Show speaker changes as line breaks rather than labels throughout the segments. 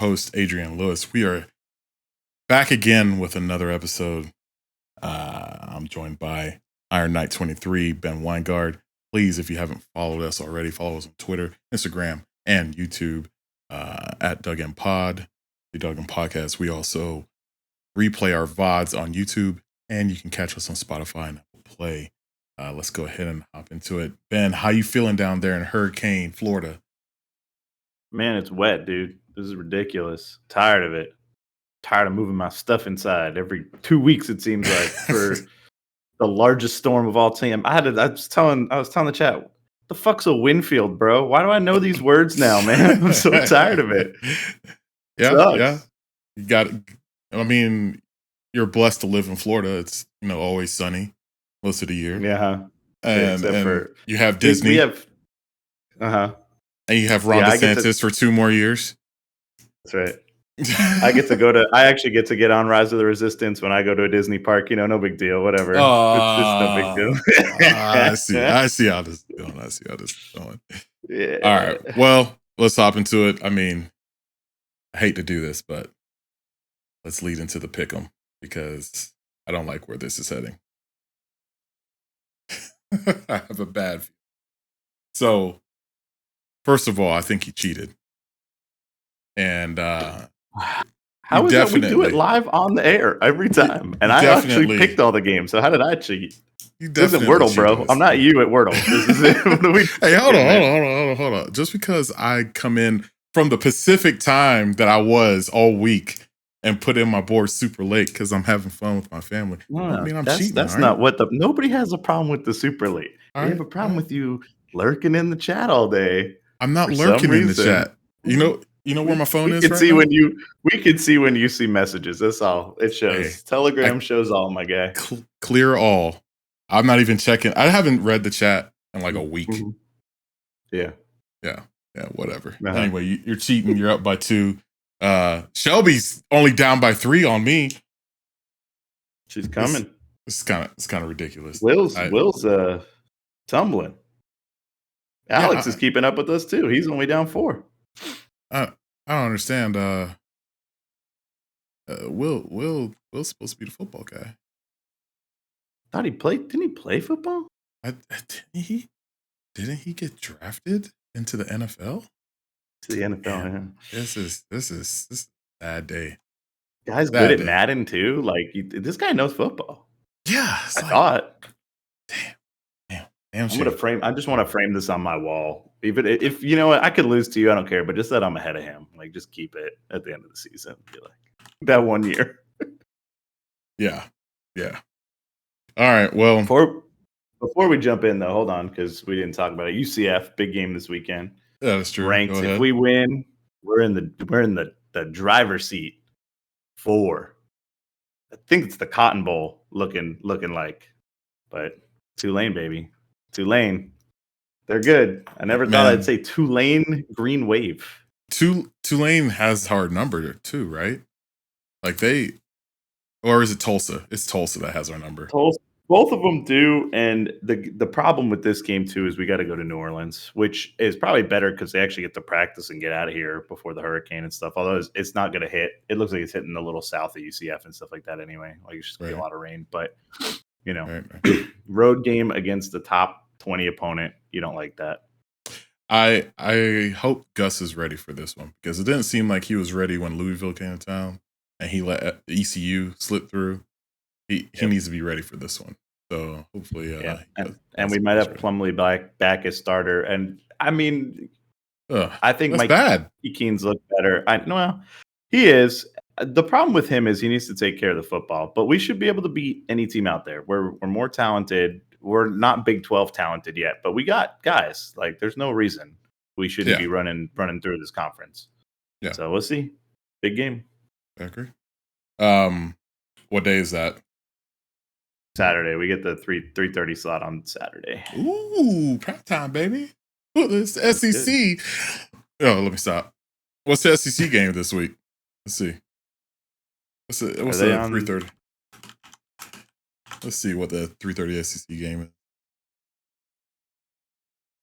host, Adrian Lewis. We are back again with another episode. I'm joined by Iron Knight 23, Ben Weingard. Please, if you haven't followed us already, follow us on Twitter, Instagram, and YouTube at Doug and Pod, the Doug and Podcast. We also replay our VODs on YouTube, and you can catch us on Spotify and Apple Play. Let's go ahead and hop into it. Ben, how you feeling down there in Hurricane, Florida?
Man, it's wet, dude. This is ridiculous. Tired of it. Tired of moving my stuff inside every 2 weeks. It seems like for the largest storm of all time. I was telling the chat, the fuck's a Winfield, bro? Why do I know these words now, man? I'm so tired of it.
Yeah. You got it. I mean, you're blessed to live in Florida. It's always sunny most of the year.
Yeah,
and for you have Disney.
We have,
and you have Ron DeSantis for 2 more years.
That's right. I actually get to get on Rise of the Resistance when I go to a Disney park. No big deal. Whatever. It's no big deal.
I see how this is going. Yeah. All right. Well, let's hop into it. I mean, I hate to do this, but let's lead into the pick'em because I don't like where this is heading. I have a bad feeling. So, first of all, I think he cheated. And
how is that we do it live on the air every time? And I actually picked all the games. So how did I cheat? This isn't Wordle, bro. I'm not you at Wordle. This is it.
Hey, hold on. Just because I come in from the Pacific time that I was all week and put in my board super late because I'm having fun with my family. I mean, I'm cheating.
That's not what nobody has a problem with the super late. We have a problem with you lurking in the chat all day.
I'm not lurking in the chat. You know where my phone is?
We can see when you see messages. That's all. It shows. Hey, Telegram shows all, my guy.
Clear all. I'm not even checking. I haven't read the chat in like a week.
Mm-hmm. Yeah.
Whatever. Anyway, you're cheating. You're up by 2. Shelby's only down by 3 on me.
She's coming.
It's kind of ridiculous.
Will's tumbling. Alex is keeping up with us too. He's only down 4.
I don't understand. Will's supposed to be the football guy.
Thought he played. Didn't he play football?
Didn't he get drafted into the NFL?
To the NFL, yeah.
This is a bad day.
Guy's good at Madden too. Like this guy knows football.
Yeah,
I thought.
Damn.
I just want to frame this on my wall. Even if you know what, I could lose to you, I don't care. But just that I'm ahead of him. Like, just keep it at the end of the season. Be like that 1 year.
Yeah. All right. Well,
before we jump in though, hold on because we didn't talk about it. UCF big game this weekend.
Yeah, that's true.
Ranked. If we win, we're in the driver's seat for. I think it's the Cotton Bowl looking like, but Tulane, baby. Tulane, they're good. I never thought I'd say Tulane Green Wave.
Tulane has hard number too, right? Like or is it Tulsa? It's Tulsa that has our number.
Tulsa, both of them do. And the problem with this game too is we got to go to New Orleans, which is probably better because they actually get to practice and get out of here before the hurricane and stuff. Although it's not going to hit. It looks like it's hitting a little south of UCF and stuff like that anyway. Like it's just going to be a lot of rain, but. Road game against the top 20 opponent. You don't like that.
I hope Gus is ready for this one because it didn't seem like he was ready when Louisville came to town and he let ECU slip through. He needs to be ready for this one. So hopefully,
and we might have Plumlee back as starter. And I mean, I think Mike Keen's look better. He is. The problem with him is he needs to take care of the football, but we should be able to beat any team out there. We're more talented. We're not Big 12 talented yet, but we got guys. Like, there's no reason we shouldn't be running through this conference. Yeah. So we'll see. Big game.
I agree. What day is that?
Saturday. We get the 3:30 slot on Saturday.
Ooh, prime time, baby. Ooh, it's the SEC. Oh, let me stop. What's the SEC game this week? Let's see. What's the 3:30? Let's see what the 3:30 SEC game is.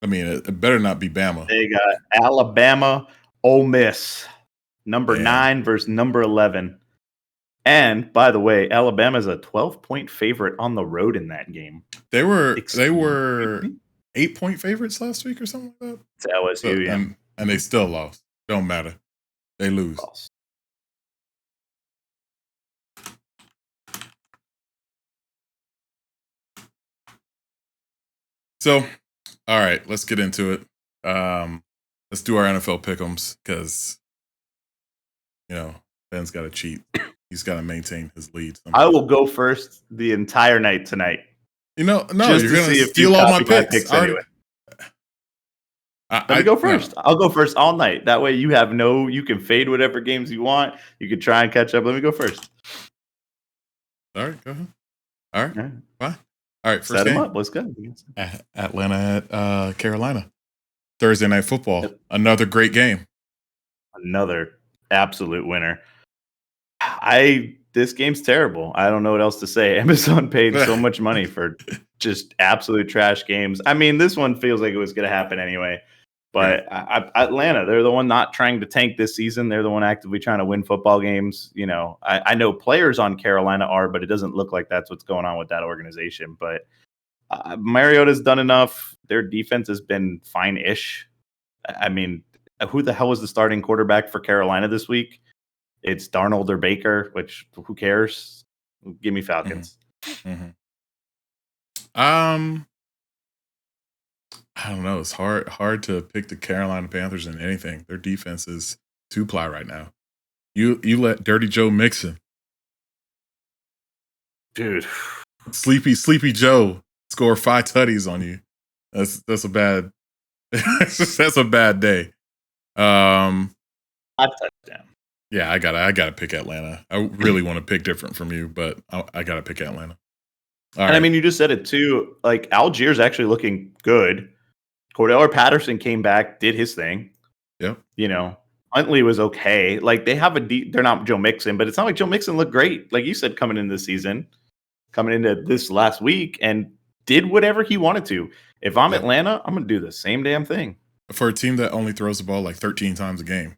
I mean, it better not be Bama.
They got Alabama, Ole Miss. Number 9 versus number 11. And by the way, Alabama's a 12-point favorite on the road in that game.
They were 8-point favorites last week or something like that.
It's LSU, yeah.
And they still lost. Don't matter. They lose.
False.
So, all right, let's get into it. Let's do our NFL pick'ems because, Ben's got to cheat. He's got to maintain his lead.
I will go first the entire night tonight.
No, you're going to steal all my picks
anyway. Let me go first. No. I'll go first all night. That way you can fade whatever games you want. You can try and catch up. Let me go first.
All right, go ahead. All right, fine. All right, first game.
Up. Let's go.
Atlanta at Carolina. Thursday Night Football. Yep. Another great game.
Another absolute winner. This game's terrible. I don't know what else to say. Amazon paid so much money for just absolute trash games. I mean, this one feels like it was going to happen anyway. But Atlanta, they're the one not trying to tank this season. They're the one actively trying to win football games. I know players on Carolina are, but it doesn't look like that's what's going on with that organization. But Mariota's done enough. Their defense has been fine-ish. I mean, who the hell was the starting quarterback for Carolina this week? It's Darnold or Baker, which who cares? Give me Falcons.
Mm-hmm. I don't know. It's hard to pick the Carolina Panthers in anything. Their defense is 2-ply right now. You let Dirty Joe Mixon,
dude,
Sleepy Joe score 5 tutties on you. That's a bad that's a bad day.
5 touchdowns.
Yeah, I gotta pick Atlanta. I really want to pick different from you, but I gotta pick Atlanta.
All right. I mean, you just said it too. Like Algiers actually looking good. Cordell Patterson came back, did his thing.
Yep.
Huntley was okay. Like they have they're not Joe Mixon, but it's not like Joe Mixon looked great. Like you said, coming into the season, coming into this last week, and did whatever he wanted to. If I'm Atlanta, I'm going to do the same damn thing.
For a team that only throws the ball like 13 times a game,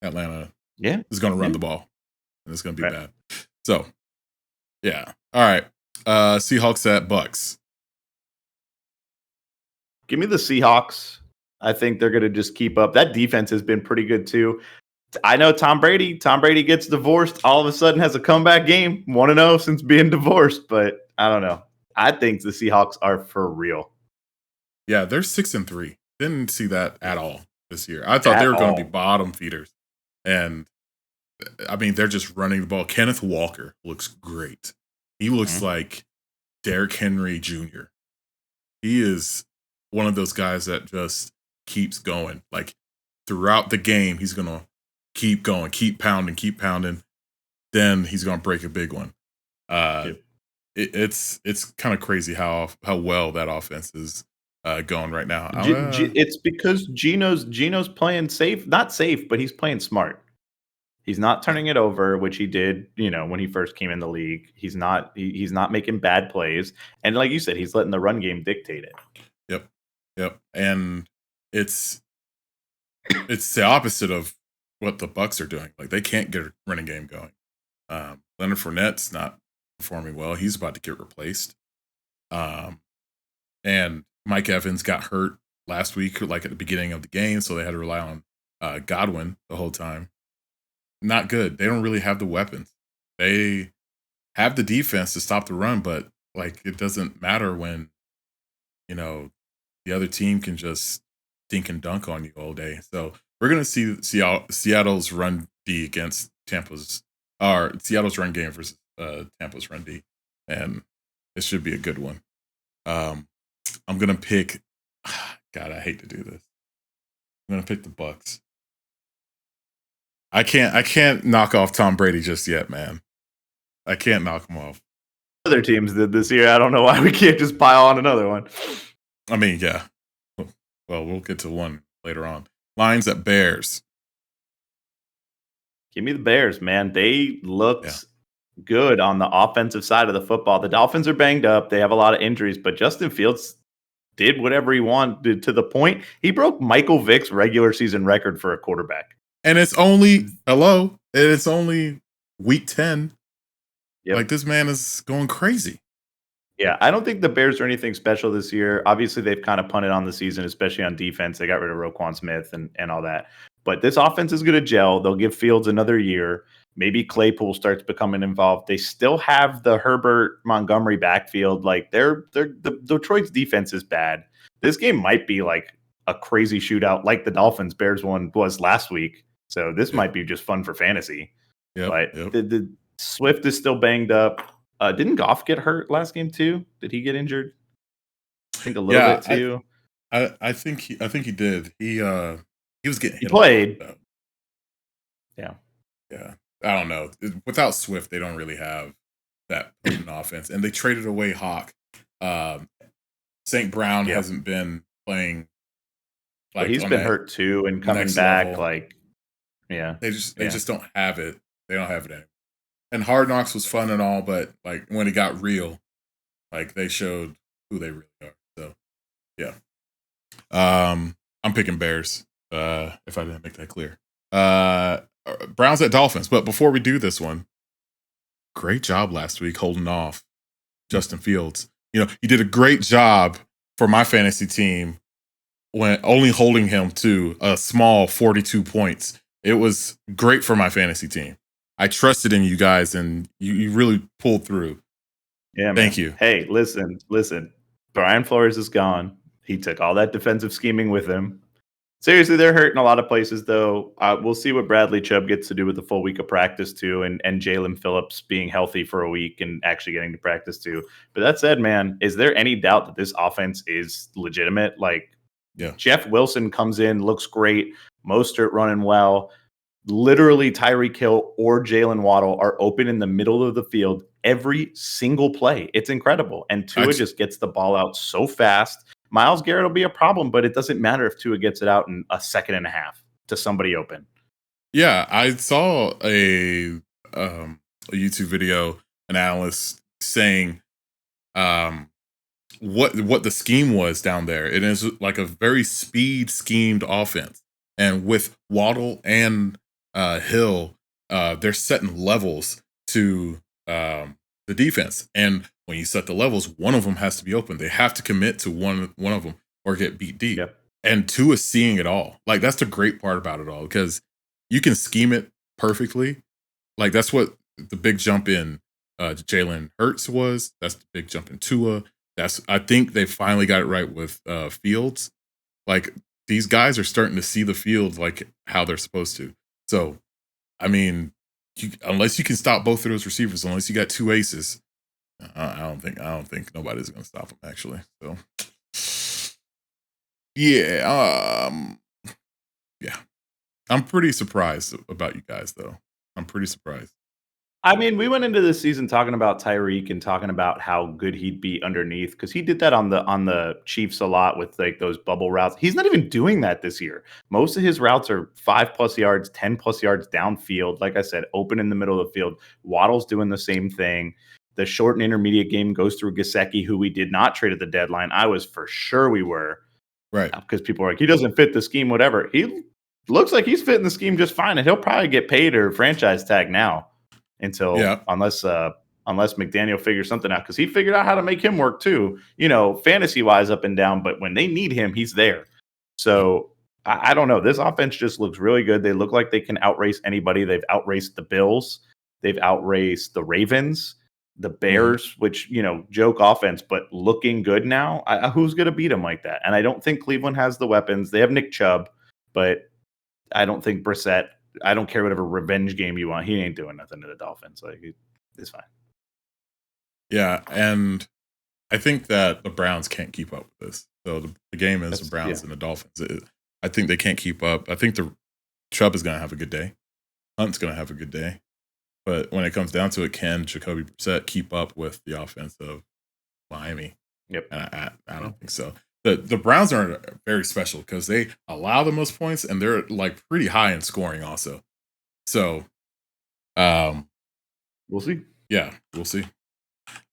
Atlanta is going to run the ball, and it's going to be bad. So, yeah. All right. Seahawks at Bucks.
Give me the Seahawks. I think they're going to just keep up. That defense has been pretty good too. I know Tom Brady gets divorced, all of a sudden has a comeback game, 1-0 since being divorced, but I don't know. I think the Seahawks are for real.
Yeah, they're 6-3. Didn't see that at all this year. I thought they were going to be bottom feeders. And I mean, they're just running the ball. Kenneth Walker looks great. He looks like Derrick Henry Jr. He is one of those guys that just keeps going. Like throughout the game, he's going to keep going, keep pounding. Then he's going to break a big one. It's kind of crazy how well that offense is going right now.
It's because Geno's playing safe, not safe, but he's playing smart. He's not turning it over, which he did, when he first came in the league. He's not making bad plays, and like you said, he's letting the run game dictate it.
Yep. And it's the opposite of what the Bucs are doing. Like they can't get a running game going. Leonard Fournette's not performing well. He's about to get replaced. And Mike Evans got hurt last week, like at the beginning of the game, so they had to rely on Godwin the whole time. Not good. They don't really have the weapons. They have the defense to stop the run, but like it doesn't matter when, the other team can just dink and dunk on you all day. So we're going to see Seattle's run D against Seattle's run game versus Tampa's run D. And it should be a good one. I'm going to pick, God, I hate to do this. I'm going to pick the Bucs. I can't knock off Tom Brady just yet, man. I can't knock him off.
Other teams did this year. I don't know why we can't just pile on another one.
I mean, yeah. Well, we'll get to one later on. Lions at Bears.
Give me the Bears, man. They looked good on the offensive side of the football. The Dolphins are banged up. They have a lot of injuries, but Justin Fields did whatever he wanted to the point. He broke Michael Vick's regular season record for a quarterback.
And it's only it's only week 10. Yep. Like, this man is going crazy.
Yeah, I don't think the Bears are anything special this year. Obviously, they've kind of punted on the season, especially on defense. They got rid of Roquan Smith and all that. But this offense is going to gel. They'll give Fields another year. Maybe Claypool starts becoming involved. They still have the Herbert Montgomery backfield. Like the Detroit's defense is bad. This game might be like a crazy shootout, like the Dolphins Bears one was last week. So this might be just fun for fantasy. But the Swift is still banged up. Didn't Goff get hurt last game too? Did he get injured? I think a little bit too.
I think he did. He was getting hit.
He played. Yeah.
I don't know. Without Swift, they don't really have that potent offense, and they traded away Hawk. St. Brown hasn't been playing.
Like, but he's been hurt too, and coming back. Level. Like,
they just don't have it. They don't have it anymore. And Hard Knocks was fun and all, but like when it got real, like they showed who they really are. So, yeah. I'm picking Bears. If I didn't make that clear. Browns at Dolphins. But before we do this one, great job last week holding off Justin Fields. You know, you did a great job for my fantasy team when only holding him to a small 42 points. It was great for my fantasy team. I trusted in you guys, and you really pulled through.
Yeah, man. Thank
you.
Hey, listen. Brian Flores is gone. He took all that defensive scheming with him. Seriously, they're hurting a lot of places, though. We'll see what Bradley Chubb gets to do with the full week of practice, too, and Jalen Phillips being healthy for a week and actually getting to practice, too. But that said, man, is there any doubt that this offense is legitimate? Like, Jeff Wilson comes in, looks great. Mostert running well. Literally, Tyreek Hill or Jalen Waddle are open in the middle of the field every single play. It's incredible. And Tua just gets the ball out so fast. Myles Garrett will be a problem, but it doesn't matter if Tua gets it out in a second and a half to somebody open.
Yeah, I saw a YouTube video, an analyst saying what the scheme was down there. It is like a very speed schemed offense. And with Waddle and Hill, they're setting levels to the defense. And when you set the levels, one of them has to be open. They have to commit to one of them or get beat deep.
Yep.
And Tua is seeing it all. Like, that's the great part about it all, because you can scheme it perfectly. Like, that's what the big jump in Jalen Hurts was. That's the big jump in Tua. I think they finally got it right with Fields. Like, these guys are starting to see the field like how they're supposed to. So, I mean, unless you can stop both of those receivers, unless you got two aces, I don't think nobody's going to stop them, actually. So, yeah, I'm pretty surprised about you guys, though. I'm pretty surprised.
I mean, we went into this season talking about Tyreek and talking about how good he'd be underneath, because he did that on the Chiefs a lot with like those bubble routes. He's not even doing that this year. Most of his routes are 5+ yards, 10+ yards downfield. Like I said, open in the middle of the field. Waddle's doing the same thing. The short and intermediate game goes through Gesicki, who we did not trade at the deadline. I was for sure we were.
Right.
Because people are like, he doesn't fit the scheme, whatever. He looks like he's fitting the scheme just fine, and he'll probably get paid or franchise tag now until unless McDaniel figures something out, because he figured out how to make him work too, fantasy wise up and down. But when they need him, he's there. So I don't know. This offense just looks really good. They look like they can outrace anybody. They've outraced the Bills. They've outraced the Ravens, the Bears, which, joke offense, but looking good now. Who's going to beat them like that? And I don't think Cleveland has the weapons. They have Nick Chubb, but I don't think Brissett. I don't care whatever revenge game you want. He ain't doing nothing to the Dolphins. Like, it's fine.
Yeah, and I think that the Browns can't keep up with this. So the game is the Browns and the Dolphins. I think they can't keep up. I think the Chubb is going to have a good day. Hunt's going to have a good day. But when it comes down to it, can Jacoby Brissett keep up with the offense of Miami?
Yep.
And I don't think so. The Browns are very special because they allow the most points, and they're like pretty high in scoring also. So,
we'll see.
Yeah, we'll see.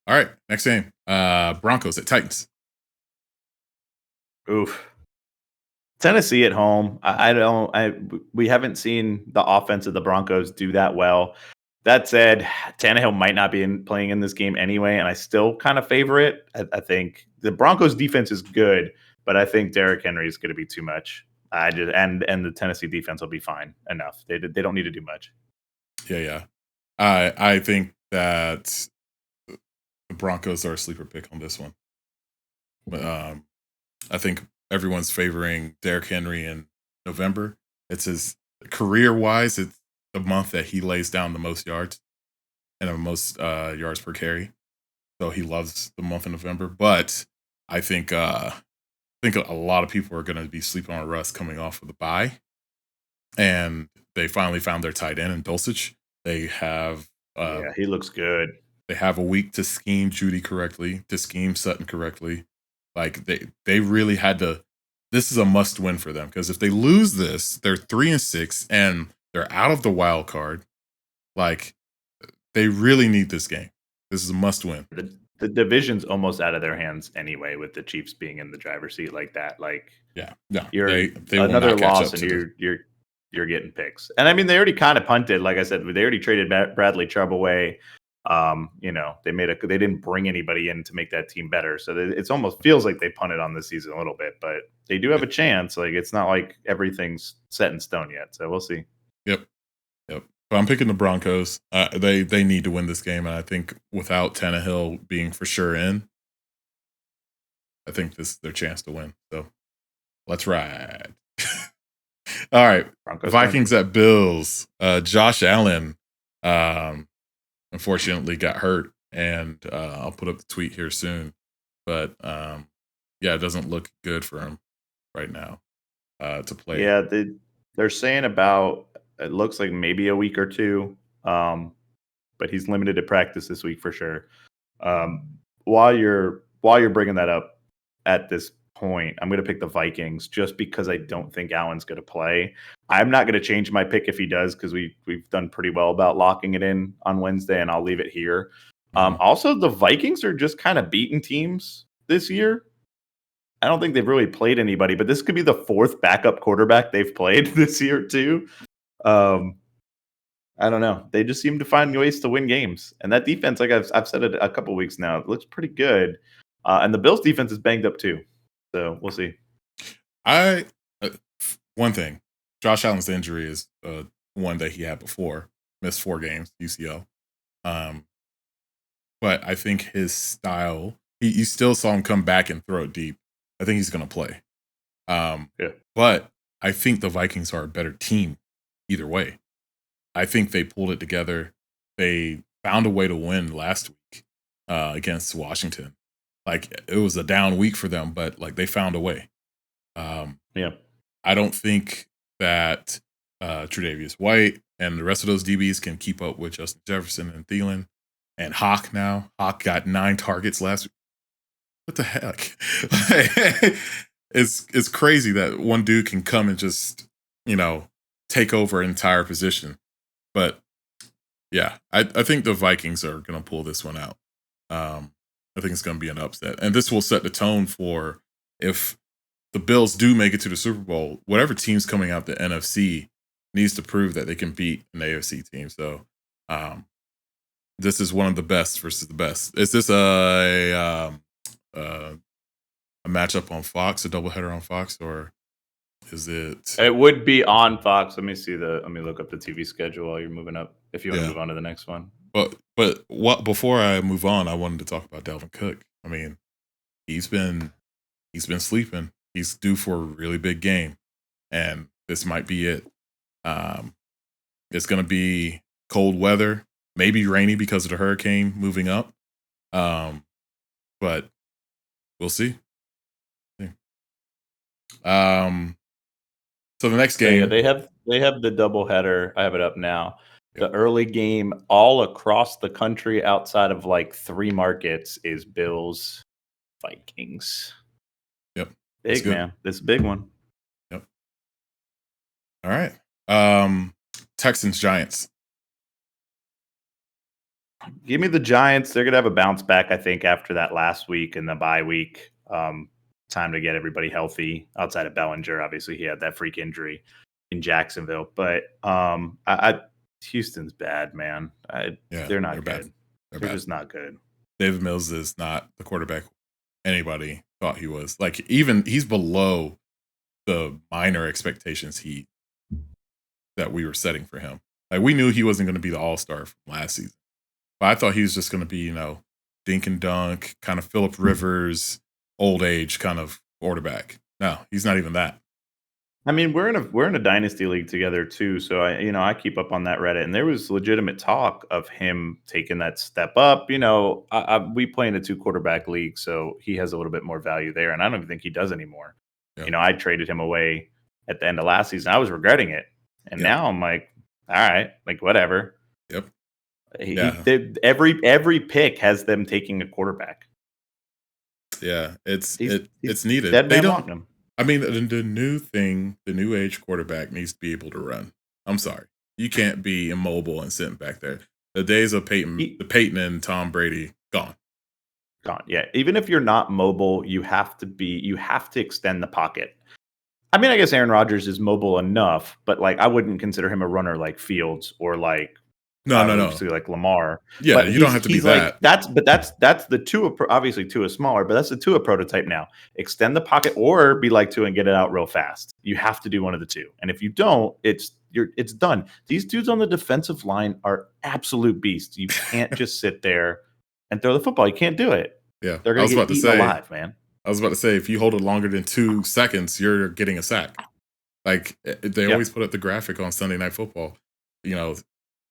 All right, next game. Broncos at Titans.
Oof. Tennessee at home. We haven't seen the offense of the Broncos do that well. That said, Tannehill might not be playing in this game anyway, and I still kind of favor it. I think the Broncos defense is good, but I think Derrick Henry is going to be too much. And the Tennessee defense will be fine enough. They don't need to do much.
Yeah. I think that the Broncos are a sleeper pick on this one. But I think everyone's favoring Derrick Henry in November. It's his career-wise, it's the month that he lays down the most yards and the most yards per carry. So he loves the month of November. But I think a lot of people are going to be sleeping on Russ coming off of the bye, and they finally found their tight end in Dulcich. They have
he looks good.
They have a week to scheme Judy correctly, to scheme Sutton correctly. Like they really had to. This is a must win for them, because if they lose this, they're 3-6 and they're out of the wild card. Like, they really need this game. This is a must win.
The division's almost out of their hands anyway, with the Chiefs being in the driver's seat like that. Like,
yeah,
you're they another loss and you're getting picks. And I mean, they already kind of punted. Like I said, they already traded Bradley Chubb away. They didn't bring anybody in to make that team better. So it's almost feels like they punted on this season a little bit, but they do have a chance. Like, it's not like everything's set in stone yet. So we'll see.
Yep. But I'm picking the Broncos. They need to win this game. And I think without Tannehill being for sure in, I think this is their chance to win. So let's ride. All right. Broncos Vikings at Bills. Josh Allen unfortunately got hurt, and I'll put up the tweet here soon. But it doesn't look good for him right now to play.
Yeah, they're saying about, it looks like maybe a week or two, but he's limited to practice this week for sure. While you're bringing that up at this point, I'm going to pick the Vikings just because I don't think Allen's going to play. I'm not going to change my pick if he does, because we've done pretty well about locking it in on Wednesday, and I'll leave it here. Also, the Vikings are just kind of beating teams this year. I don't think they've really played anybody, but this could be the fourth backup quarterback they've played this year too. I don't know. They just seem to find ways to win games, and that defense, like I've said it a couple weeks now, it looks pretty good. And the Bills defense is banged up too, so we'll see.
One thing, Josh Allen's injury is one that he had before, missed 4 games, UCL. But I think his style, you still saw him come back and throw it deep. I think he's going to play. But I think the Vikings are a better team either way. I think they pulled it together. They found a way to win last week against Washington. Like, it was a down week for them, but like, they found a way. I don't think that Tre'Davious White and the rest of those DBs can keep up with Justin Jefferson and Thielen and Hawk now. Hawk got 9 targets last week. What the heck? It's crazy that one dude can come and just, take over an entire position. But yeah, I think the Vikings are going to pull this one out. I think it's going to be an upset. And this will set the tone for, if the Bills do make it to the Super Bowl, whatever team's coming out the NFC needs to prove that they can beat an AFC team. So this is one of the best versus the best. Is this a matchup on Fox, a doubleheader on Fox, or is it?
It would be on Fox. Let me look up the TV schedule while you're moving up, if you want to move on to the next one.
But before I move on, I wanted to talk about Dalvin Cook. I mean, he's been sleeping. He's due for a really big game, and this might be it. It's going to be cold weather, maybe rainy because of the hurricane moving up. But we'll see. So the next game,
they have the doubleheader. I have it up now. The early game all across the country outside of like 3 markets is Bills Vikings.
Yep.
Big, man. This is a big one.
Yep. All right. Texans Giants.
Give me the Giants. They're going to have a bounce back, I think, after that last week and the bye week. time to get everybody healthy outside of Bellinger. Obviously, he had that freak injury in Jacksonville, but Houston's bad, man. They're not good.
Bad.
They're just not good.
David Mills is not the quarterback anybody thought he was. Like, even he's below the minor expectations that we were setting for him. Like, we knew he wasn't going to be the all-star from last season, but I thought he was just going to be, dink and dunk, kind of Phillip Rivers, old age kind of quarterback. No, he's not even that.
I mean, we're in a dynasty league together too, so I keep up on that Reddit, and there was legitimate talk of him taking that step up. We play in a 2-quarterback league, so he has a little bit more value there, and I don't even think he does anymore. Yep. I traded him away at the end of last season. I was regretting it, and now I'm like, all right, like whatever.
Yep.
Every pick has them taking a quarterback.
Yeah, it's needed.
They don't want him.
I mean, the new age quarterback needs to be able to run. I'm sorry. You can't be immobile and sitting back there. The days of Peyton and Tom Brady, gone.
Gone. Yeah. Even if you're not mobile, you have to extend the pocket. I mean, I guess Aaron Rodgers is mobile enough, but like I wouldn't consider him a runner like Fields or like
no,
like Lamar.
Yeah, but you don't have to be that.
Like, that's the Tua. Obviously, Tua is smaller, but that's the Tua prototype now. Extend the pocket or be like Tua and get it out real fast. You have to do one of the two, and if you don't, it's done. These dudes on the defensive line are absolute beasts. You can't just sit there and throw the football. You can't do it.
Yeah,
they're going to get eaten alive, man.
I was about to say, if you hold it longer than 2 seconds, you're getting a sack. Like they always put up the graphic on Sunday Night Football.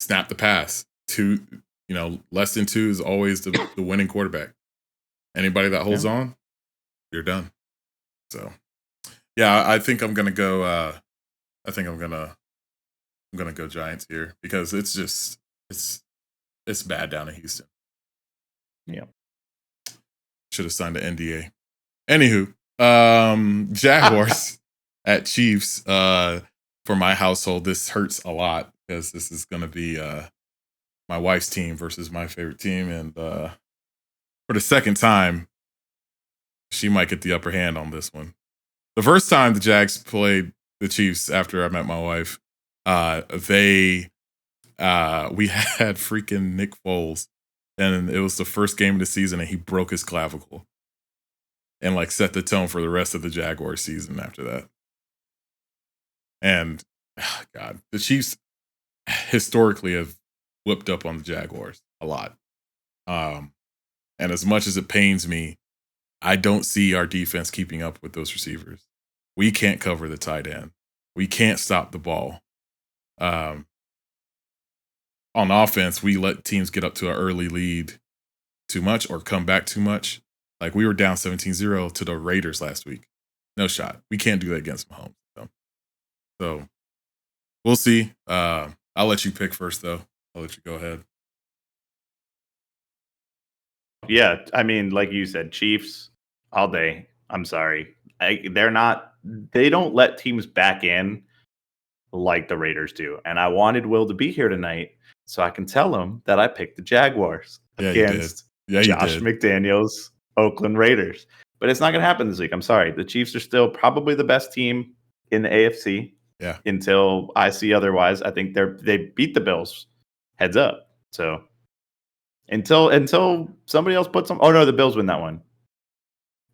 Snap the pass. 2, less than 2 is always the winning quarterback. Anybody that holds on, you're done. So, yeah, I think I'm gonna go. I'm gonna go Giants here because it's bad down in Houston.
Yeah,
should have signed an NDA. Anywho, Jaguars at Chiefs. For my household, this hurts a lot because this is going to be my wife's team versus my favorite team, and for the second time, she might get the upper hand on this one. The first time the Jags played the Chiefs after I met my wife, we had freaking Nick Foles, and it was the first game of the season, and he broke his clavicle, and like set the tone for the rest of the Jaguar season after that. And God, the Chiefs historically have whipped up on the Jaguars a lot. And as much as it pains me, I don't see our defense keeping up with those receivers. We can't cover the tight end. We can't stop the ball. On offense, we let teams get up to an early lead too much or come back too much. Like we were down 17-0 to the Raiders last week. No shot. We can't do that against Mahomes. So we'll see. I'll let you pick first, though. I'll let you go ahead.
Yeah, I mean, like you said, Chiefs all day. I'm sorry. They don't let teams back in like the Raiders do. And I wanted Will to be here tonight so I can tell him that I picked the Jaguars against Josh McDaniels' Oakland Raiders. But it's not going to happen this week. I'm sorry. The Chiefs are still probably the best team in the AFC.
Yeah.
Until I see otherwise, I think they beat the Bills. Heads up. So until somebody else puts them. Oh no, the Bills win that one.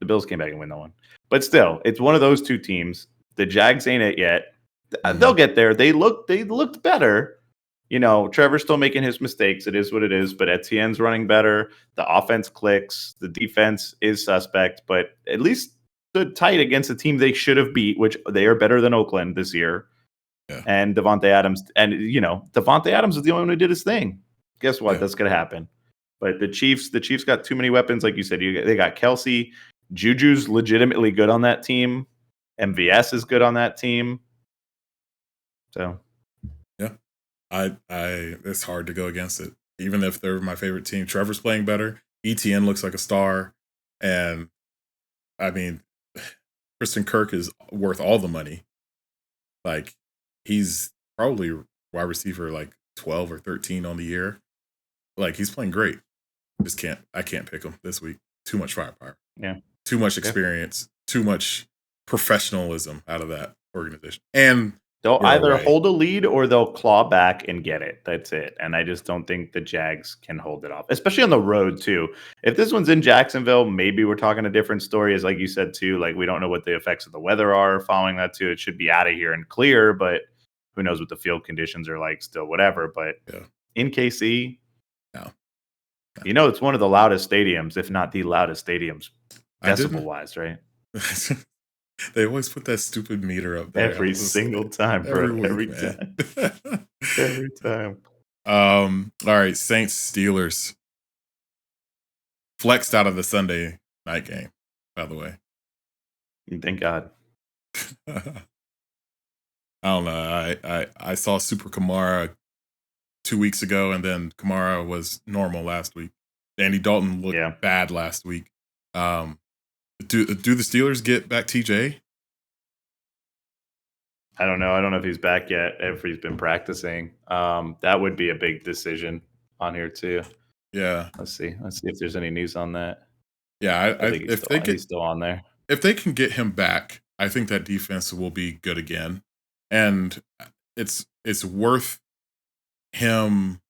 The Bills came back and win that one. But still, it's one of those two teams. The Jags ain't it yet. Mm-hmm. They'll get there. They looked better. Trevor's still making his mistakes. It is what it is. But Etienne's running better. The offense clicks. The defense is suspect. But at least stood tight against a team they should have beat, which they are better than Oakland this year.
Yeah.
And Devontae Adams. And, Devontae Adams is the only one who did his thing. Guess what? Yeah. That's going to happen. But the Chiefs got too many weapons. Like you said, they got Kelsey. Juju's legitimately good on that team. MVS is good on that team. So,
yeah, it's hard to go against it. Even if they're my favorite team, Trevor's playing better. Etienne looks like a star, and I mean, Christian Kirk is worth all the money. Like he's probably wide receiver like 12 or 13 on the year. Like he's playing great. I can't pick him this week. Too much firepower.
Yeah.
Too much experience. too much professionalism out of that organization. And
they'll either hold a lead or they'll claw back and get it. That's it. And I just don't think the Jags can hold it off, especially on the road too. If this one's in Jacksonville, maybe we're talking a different story. As like you said too, like we don't know what the effects of the weather are following that too. It should be out of here and clear, but who knows what the field conditions are like still, whatever. But in KC, you know, it's one of the loudest stadiums, if not the loudest stadiums, decibel-wise, right?
They always put that stupid meter up there.
Every single time, bro. Every time. Every time.
All right, Saints Steelers. Flexed out of the Sunday night game, by the way.
Thank God.
I don't know. I saw Super Kamara 2 weeks ago, and then Kamara was normal last week. Andy Dalton looked bad last week. Do the Steelers get back TJ?
I don't know. I don't know if he's back yet, if he's been practicing. That would be a big decision on here too.
Yeah.
Let's see if there's any news on that.
Yeah, I think
he's still on there.
If they can get him back, I think that defense will be good again. And it's worth him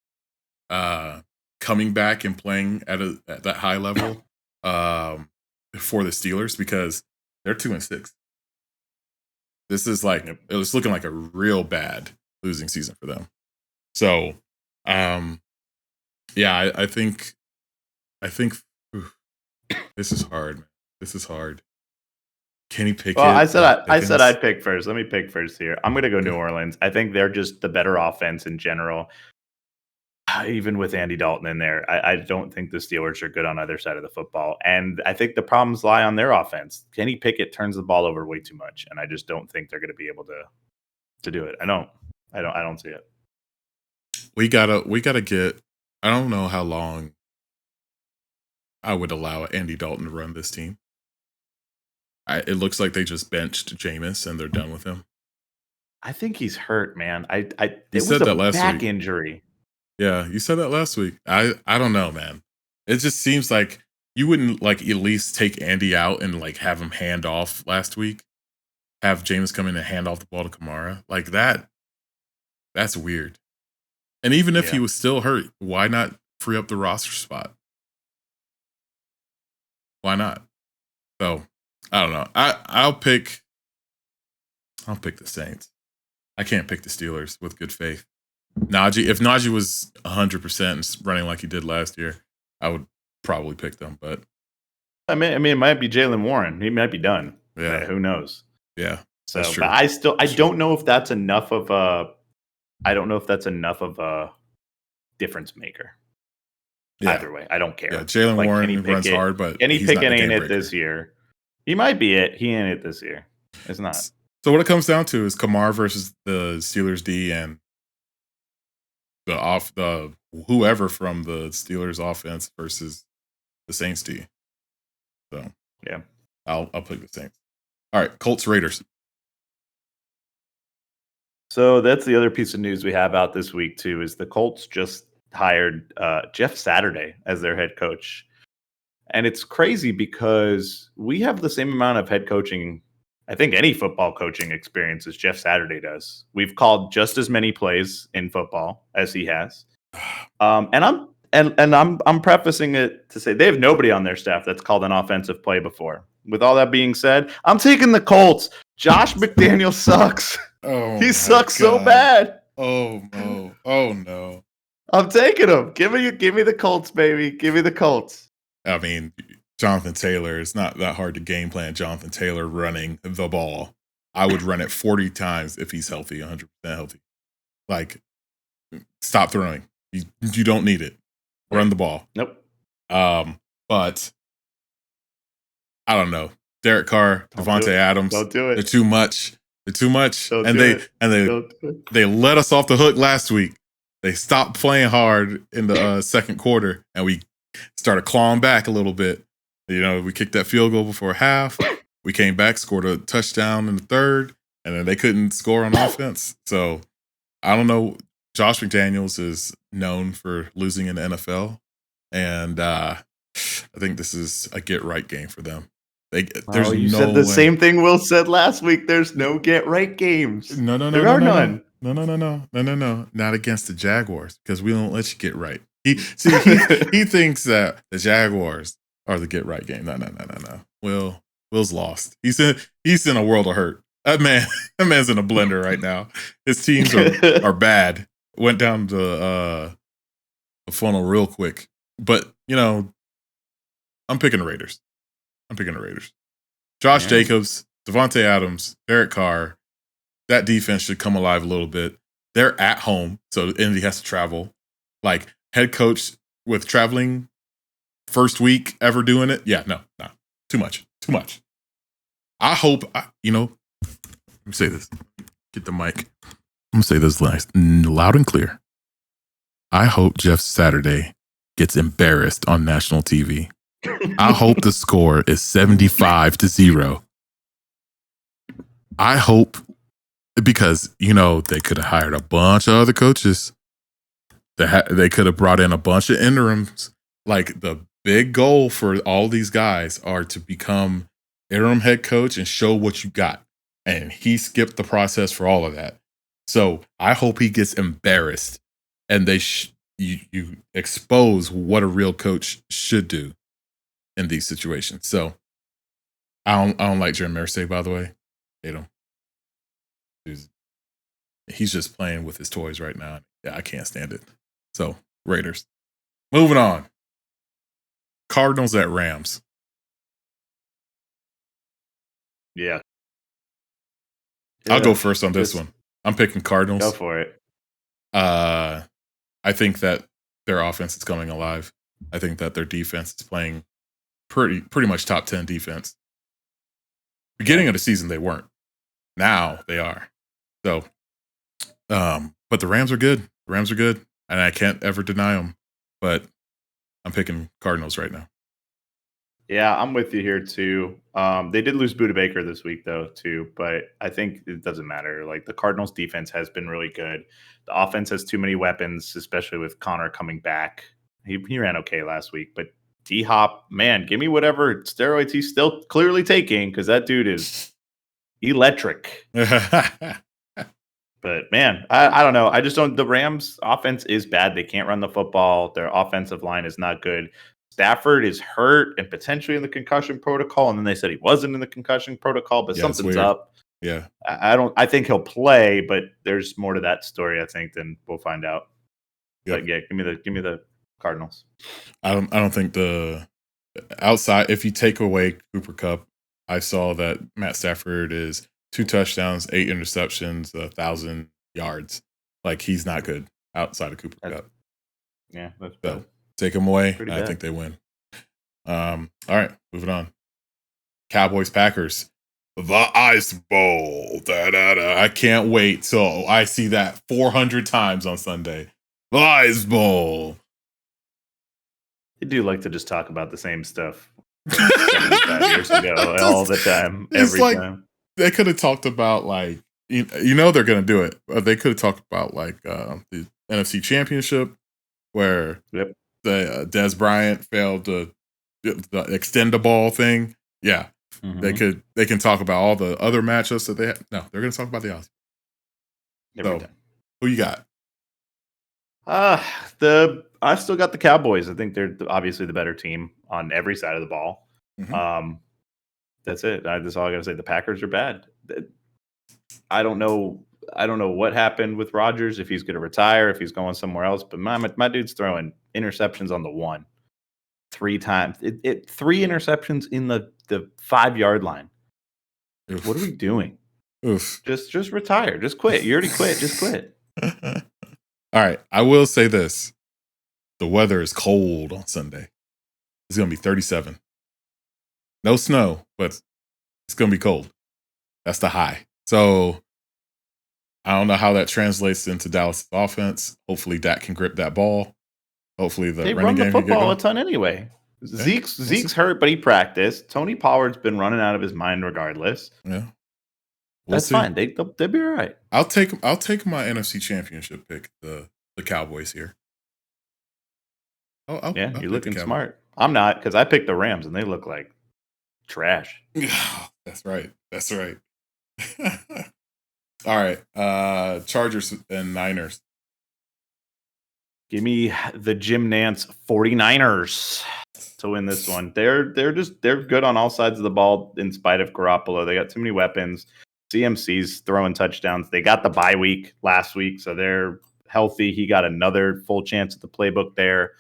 coming back and playing at that high level for the Steelers, because they're 2-6. This is like it was looking like a real bad losing season for them. So, yeah, I think this is hard, man. This is hard. Kenny Pickett.
Well, I said I'd pick first. Let me pick first here. I'm going to go New Orleans. I think they're just the better offense in general. Even with Andy Dalton in there, I don't think the Steelers are good on either side of the football. And I think the problems lie on their offense. Kenny Pickett turns the ball over way too much, and I just don't think they're going to be able to do it. I don't see it.
We gotta get. I don't know how long I would allow Andy Dalton to run this team. It looks like they just benched Jameis and they're done with him.
I think he's hurt, man. It
was
a
last
back
week.
Injury.
Yeah, you said that last week. I don't know, man. It just seems like you wouldn't like at least take Andy out and like have him hand off last week. Have Jameis come in and hand off the ball to Kamara. Like that. That's weird. And even if he was still hurt, why not free up the roster spot? Why not? So I don't know. I'll pick the Saints. I can't pick the Steelers with good faith. If Najee was 100% running like he did last year, I would probably pick them. But
I mean, it might be Jaylen Warren. He might be done.
Yeah,
who knows?
Yeah,
so that's true. But I don't know if that's enough of a. I don't know if that's enough of a difference maker. Yeah. Either way, I don't care.
Yeah, Jaylen Warren runs hard, but
Kenny Pickett ain't it this year. He might be it. He ain't it this year. It's not.
So what it comes down to is Kamara versus the Steelers D and the whoever from the Steelers offense versus the Saints D. So
yeah,
I'll pick the Saints. All right, Colts Raiders.
So that's the other piece of news we have out this week too, is the Colts just hired Jeff Saturday as their head coach. And it's crazy because we have the same amount of head coaching, I think any football coaching experience as Jeff Saturday does. We've called just as many plays in football as he has. And I'm prefacing it to say they have nobody on their staff that's called an offensive play before. With all that being said, I'm taking the Colts. Josh McDaniel sucks.
Oh,
he sucks so bad.
Oh no. Oh no.
I'm taking him. Give me the Colts, baby. Give me the Colts.
I mean, Jonathan Taylor, it's not that hard to game plan Jonathan Taylor running the ball. I would run it 40 times if he's healthy, 100% healthy. Like, stop throwing. You don't need it. Run the ball.
Nope.
But I don't know. Derek Carr, Devontae Adams.
Don't do it.
They're too much. They're too much.
Don't
they let us off the hook last week. They stopped playing hard in the second quarter, and we started clawing back a little bit. You know, we kicked that field goal before half. We came back, scored a touchdown in the third, and then they couldn't score on offense. So I don't know. Josh McDaniels is known for losing in the NFL, and I think this is a get-right game for them. There's
you
no
said the
way.
same thing Will said last week. There's no get right games.
No.
There are none.
No. Not against the Jaguars, because we don't let you get right. He thinks that the Jaguars are the get right game. No. Will's lost. He's in a world of hurt. That man's in a blender right now. His teams are bad. Went down to the funnel real quick. But I'm picking the Raiders. Josh Jacobs, Devontae Adams, Derek Carr. That defense should come alive a little bit. They're at home, so Indy has to travel. Like, head coach with traveling first week ever doing it? Yeah, no. Too much. I hope, let me say this. Get the mic. I'm going to say this loud and clear. I hope Jeff Saturday gets embarrassed on national TV. I hope the score is 75-0. I hope, because, they could have hired a bunch of other coaches. They could have brought in a bunch of interims. Like, the big goal for all these guys are to become interim head coach and show what you got. And he skipped the process for all of that. So I hope he gets embarrassed and you expose what a real coach should do in these situations. So I don't like Jeremy Mersey, by the way. Hate him. He's just playing with his toys right now. Yeah, I can't stand it. So, Raiders. Moving on. Cardinals at Rams.
Yeah.
I'll go first on this one. I'm picking Cardinals.
Go for it.
I think that their offense is coming alive. I think that their defense is playing pretty much top 10 defense. Beginning of the season, they weren't. Now they are. So, but the Rams are good. And I can't ever deny them. But I'm picking Cardinals right now.
Yeah, I'm with you here too. They did lose Budda Baker this week though too, but I think it doesn't matter. Like, the Cardinals defense has been really good. The offense has too many weapons, especially with Connor coming back. He ran okay last week, but D-Hop, man, give me whatever steroids he's still clearly taking, because that dude is electric. But man, I don't know. I just don't. The Rams offense is bad. They can't run the football. Their offensive line is not good. Stafford is hurt and potentially in the concussion protocol. And then they said he wasn't in the concussion protocol, but something's up.
Yeah.
I think he'll play, but there's more to that story, I think, than we'll find out. Yep. But yeah, give me the Cardinals.
I don't think the outside, if you take away Cooper Kupp, I saw that Matt Stafford is 2 touchdowns, 8 interceptions, 1,000 yards. Like, he's not good outside of Cooper Kupp.
Yeah, that's
bad. Take him away, I think they win. All right, moving on. Cowboys, Packers. The Ice Bowl. I can't wait till I see that 400 times on Sunday. The Ice Bowl.
They do like to just talk about the same stuff 75 years ago all the time, every time.
They could have talked about, like, they're going to do it. They could have talked about, like, the NFC Championship, where the Des Bryant failed to extend the ball thing. Yeah, they can talk about all the other matchups that they have. No, they're going to talk about the Aussie. So, who you got?
I still got the Cowboys. I think they're obviously the better team on every side of the ball. That's it. That's all I got to say. The Packers are bad. I don't know what happened with Rodgers, if he's going to retire, if he's going somewhere else. But my dude's throwing interceptions on the 1 3 times. 3 interceptions in the 5-yard line. Oof. What are we doing?
Oof.
Just retire. Just quit. You already quit. Just quit.
All right. I will say this. The weather is cold on Sunday. It's going to be 37. No snow, but it's going to be cold. That's the high. So I don't know how that translates into Dallas' offense. Hopefully Dak can grip that ball. Hopefully
they run the football a ton anyway. Yeah. Zeke's hurt, but he practiced. Tony Pollard's been running out of his mind regardless.
Yeah.
That's fine. They'll be all right.
I'll take my NFC Championship pick, the Cowboys here.
You're looking smart. I'm not, because I picked the Rams and they look like trash.
That's right. That's right. All right. Chargers and Niners.
Give me the Jim Nance 49ers to win this one. They're good on all sides of the ball in spite of Garoppolo. They got too many weapons. CMC's throwing touchdowns. They got the bye week last week, so they're healthy. He got another full chance at the playbook there.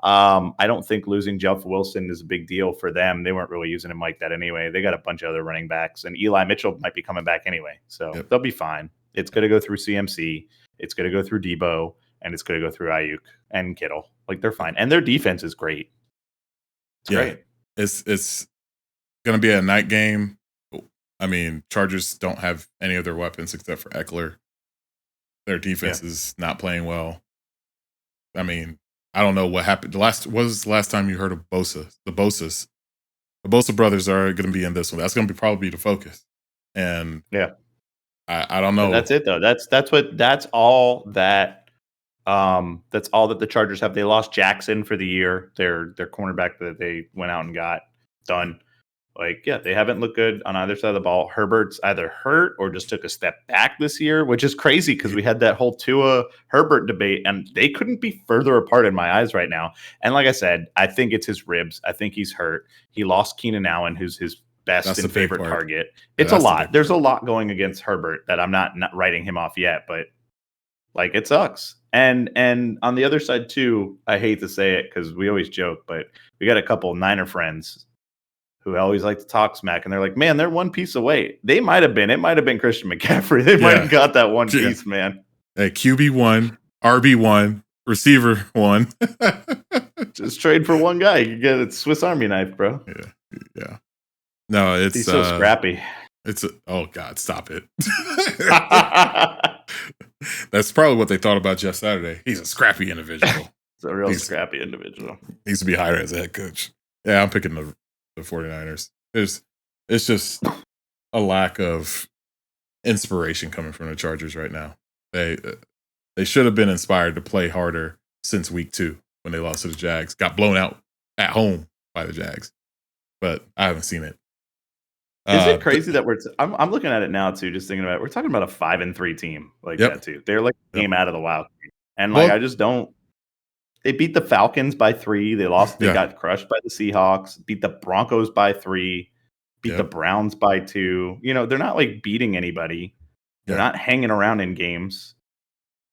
I don't think losing Jeff Wilson is a big deal for them. They weren't really using him like that anyway. They got a bunch of other running backs, and Eli Mitchell might be coming back anyway, so they'll be fine. It's going to go through CMC. It's going to go through Debo, and it's going to go through Ayuk and Kittle. Like, they're fine, and their defense is great. It's great.
It's going to be a night game. I mean, Chargers don't have any of their weapons except for Eckler. Their defense is not playing well. I mean, I don't know what happened. What was the last time you heard of Bosa? The Bosa brothers are going to be in this one. That's going to probably be the focus. And I don't know.
But that's it though. That's all that the Chargers have. They lost Jackson for the year. Their cornerback that they went out and got done. Like, they haven't looked good on either side of the ball. Herbert's either hurt or just took a step back this year, which is crazy because we had that whole Tua Herbert debate, and they couldn't be further apart in my eyes right now. And like I said, I think it's his ribs. I think he's hurt. He lost Keenan Allen, who's his best and favorite target. It's a lot. There's a lot going against Herbert that I'm not writing him off yet, but like, it sucks. And on the other side too, I hate to say it because we always joke, but we got a couple Niner friends who always like to talk smack, and they're like, man, they're one piece away. It might have been Christian McCaffrey. They might have got that one piece, man.
Hey, QB1, RB1, receiver 1.
Just trade for one guy. You get a Swiss Army knife, bro.
Yeah. No,
he's so scrappy.
Oh God, stop it. That's probably what they thought about Jeff Saturday. He's a scrappy individual.
He's a real scrappy individual.
Needs to be hired as a head coach. Yeah, I'm picking the 49ers. It's just a lack of inspiration coming from the Chargers right now. They should have been inspired to play harder since week 2 when they lost to the Jags. Got blown out at home by the Jags, but I haven't seen it.
Is it crazy that I'm looking at it now too, just thinking about it. We're talking about a 5-3 team that too. They're like a game out of the wild card. And I just don't. They beat the Falcons by 3. They lost. They got crushed by the Seahawks. Beat the Broncos by 3. Beat the Browns by 2. They're not like beating anybody. They're not hanging around in games.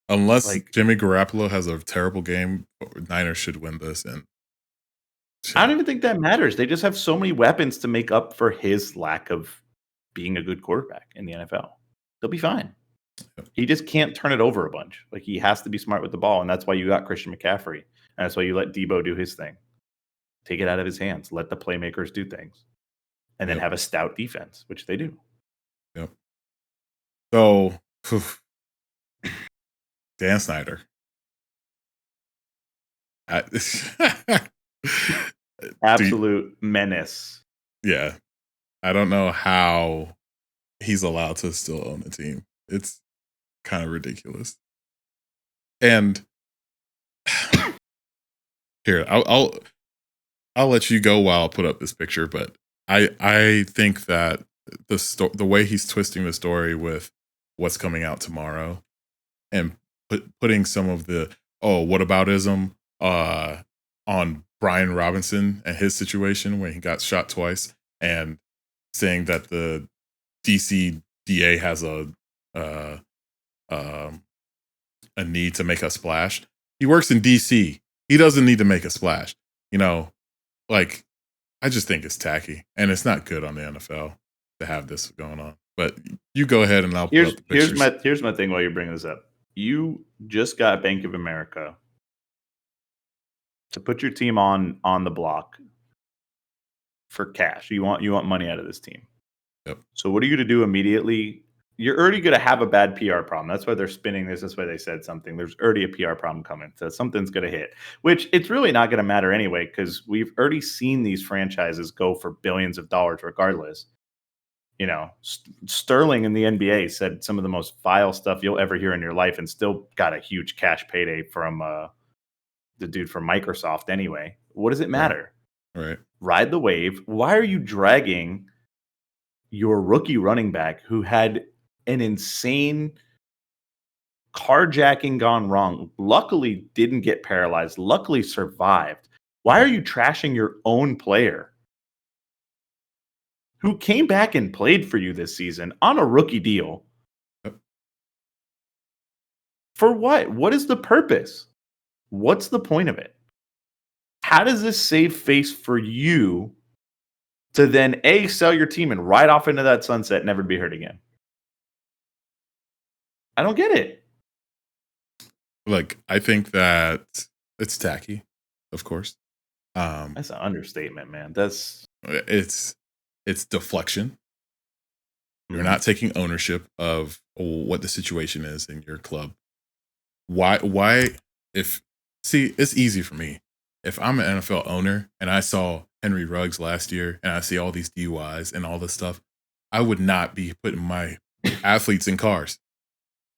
Unless Jimmy Garoppolo has a terrible game, Niners should win this. And
I don't even think that matters. They just have so many weapons to make up for his lack of being a good quarterback in the NFL. They'll be fine. He just can't turn it over a bunch. Like, he has to be smart with the ball, and that's why you got Christian McCaffrey. And that's why you let Debo do his thing. Take it out of his hands. Let the playmakers do things. And then have a stout defense, which they do.
Yep. So, Dan Snyder.
Absolute menace.
Yeah. I don't know how he's allowed to still own the team. It's kind of ridiculous. And here, I'll let you go while I put up this picture, but I think that the way he's twisting the story with what's coming out tomorrow and putting some of the whataboutism on Brian Robinson and his situation when he got shot twice, and saying that the DC DA has a need to make a splash. He works in DC. He doesn't need to make a splash. I just think it's tacky, and it's not good on the NFL to have this going on. But you go ahead, and I'll put up the pictures.
Here's my thing while you're bringing this up. You just got Bank of America to put your team on the block for cash. You want money out of this team.
Yep.
So what are you going to do immediately? You're already going to have a bad PR problem. That's why they're spinning this. That's why they said something. There's already a PR problem coming. So something's going to hit, which it's really not going to matter anyway, because we've already seen these franchises go for billions of dollars regardless. Sterling in the NBA said some of the most vile stuff you'll ever hear in your life and still got a huge cash payday from the dude from Microsoft anyway. What does it matter?
Right.
Ride the wave. Why are you dragging your rookie running back who had an insane carjacking gone wrong, luckily didn't get paralyzed, luckily survived? Why are you trashing your own player who came back and played for you this season on a rookie deal? For what? What is the purpose? What's the point of it? How does this save face for you to then A, sell your team and ride off into that sunset and never be hurt again? I don't get it.
Look, I think that it's tacky, of course.
That's an understatement, man.
It's deflection. You're not taking ownership of what the situation is in your club. Why it's easy for me. If I'm an NFL owner and I saw Henry Ruggs last year and I see all these DUIs and all this stuff, I would not be putting my athletes in cars.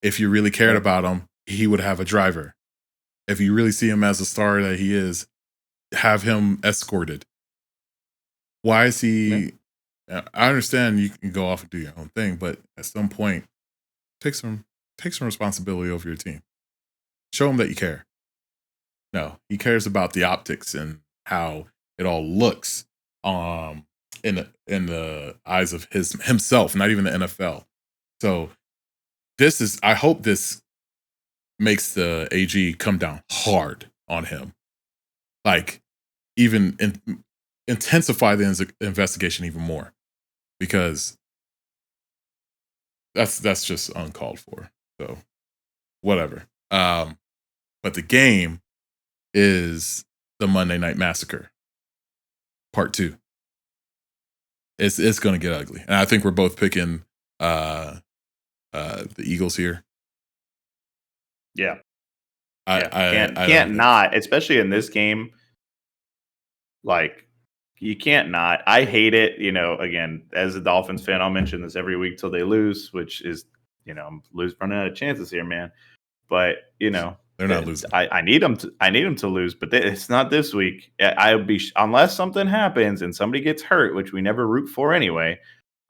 If you really cared about him, he would have a driver. If you really see him as a star that he is, have him escorted. Why is he? Yeah. I understand you can go off and do your own thing, but at some point, take some responsibility over your team. Show him that you care. No, he cares about the optics and how it all looks in the eyes of himself, not even the NFL. So I hope this makes the AG come down hard on him. Like, even intensify the investigation even more, because that's just uncalled for. So whatever. But the game is the Monday Night Massacre Part 2. It's going to get ugly, and I think we're both picking the Eagles here.
Yeah,
I
can't not, especially in this game. Like, you can't not. I hate it. Again, as a Dolphins fan, I'll mention this every week till they lose, which is, I'm running out of chances here, man. But
they're not losing.
I need them to lose, but it's not this week. I'll be, unless something happens and somebody gets hurt, which we never root for anyway.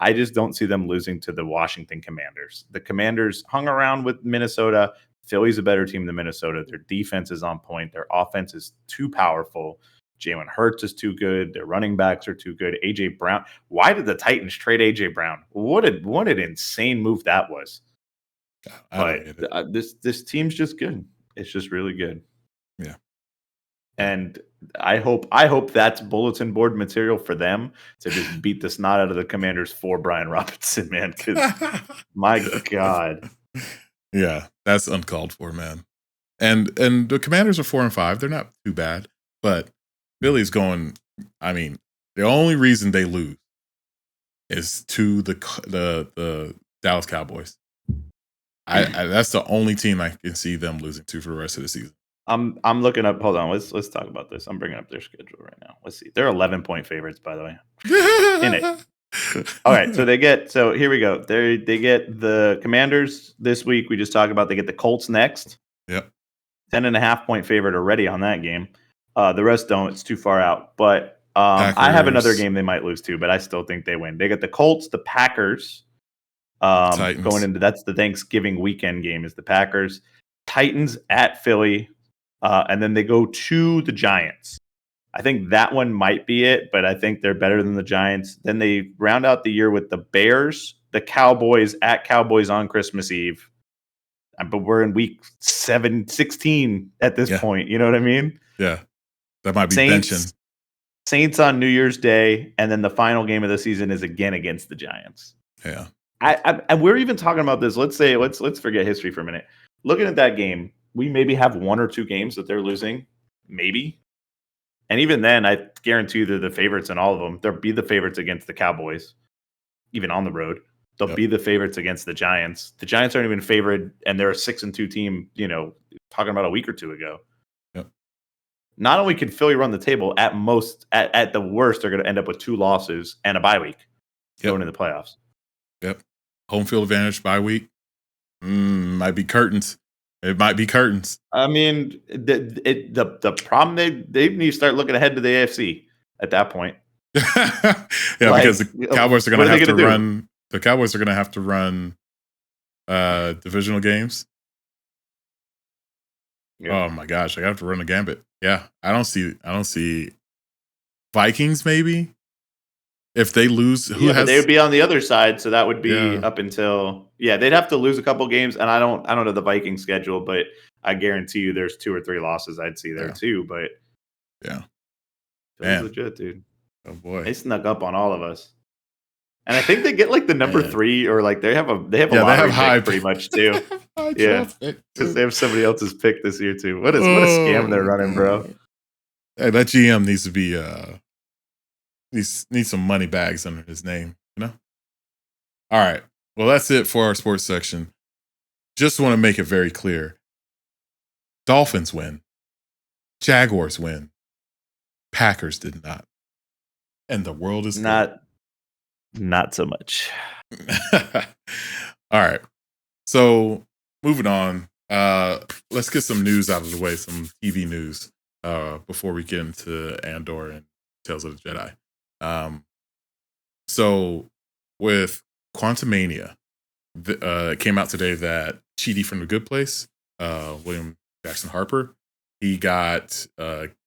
I just don't see them losing to the Washington Commanders. The Commanders hung around with Minnesota. Philly's a better team than Minnesota. Their defense is on point. Their offense is too powerful. Jalen Hurts is too good. Their running backs are too good. AJ Brown. Why did the Titans trade AJ Brown? What an insane move that was. But this team's just good. It's just really good.
Yeah.
And I hope that's bulletin board material for them to just beat the snot out of the Commanders for Brian Robinson, man. Because my God.
Yeah, that's uncalled for, man. And the Commanders are 4-5. They're not too bad, but Philly's going. I mean, the only reason they lose is to the Dallas Cowboys. That's the only team I can see them losing to for the rest of the season.
I'm looking up. Hold on. Let's talk about this. I'm bringing up their schedule right now. Let's see. They're 11-point favorites, by the way. In it. All right. So here we go. They get the Commanders this week. We just talked about. They get the Colts next.
Yep.
10.5-point favorite already on that game. The rest don't. It's too far out. But I have another game they might lose to, but I still think they win. They get the Colts, the Packers. Going into that's the Thanksgiving weekend game is the Packers, Titans at Philly, and then they go to the Giants. I think that one might be it, but I think they're better than the Giants. Then they round out the year with the Bears, the Cowboys at Cowboys on Christmas Eve. But we're in week 16 at this point. You know what I mean?
Yeah. That might be benching.
Saints on New Year's Day, and then the final game of the season is again against the Giants.
Yeah.
And we're even talking about this. Let's forget history for a minute. Looking at that game, we maybe have one or two games that they're losing, maybe. And even then, I guarantee they're the favorites in all of them. They'll be the favorites against the Cowboys, even on the road. They'll be the favorites against the Giants. The Giants aren't even favored, and they're a 6-2 team. Talking about a week or two ago.
Yep.
Not only can Philly run the table, at the worst, they're going to end up with 2 losses and a bye week going into the playoffs.
Yep. Home field advantage bye week. Might be curtains. It might be curtains.
I mean, the problem they need to start looking ahead to the AFC. at that point.
Yeah, because the Cowboys are going to have to run. The Cowboys are going to have to run divisional games. Yeah. Oh my gosh, I have to run a gambit. Yeah, I don't see Vikings maybe. If they lose,
but they would be on the other side, so that would be up until they'd have to lose a couple games, and I don't know the Vikings schedule, but I guarantee you there's 2 or 3 losses I'd see there too. But that's legit, dude.
Oh boy,
they snuck up on all of us, and I think they get like the number 3 or like they have a lottery pick pretty much too. Because they have somebody else's pick this year too. What a scam they're running, bro.
Hey, that GM needs to be needs some money bags under his name, you know? All right. Well, that's it for our sports section. Just want to make it very clear. Dolphins win. Jaguars win. Packers did not. And the world is
not so much.
All right. So moving on. Let's get some news out of the way, some TV news, before we get into Andor and Tales of the Jedi. So with Quantumania, it came out today that Chidi from The Good Place, William Jackson Harper, he got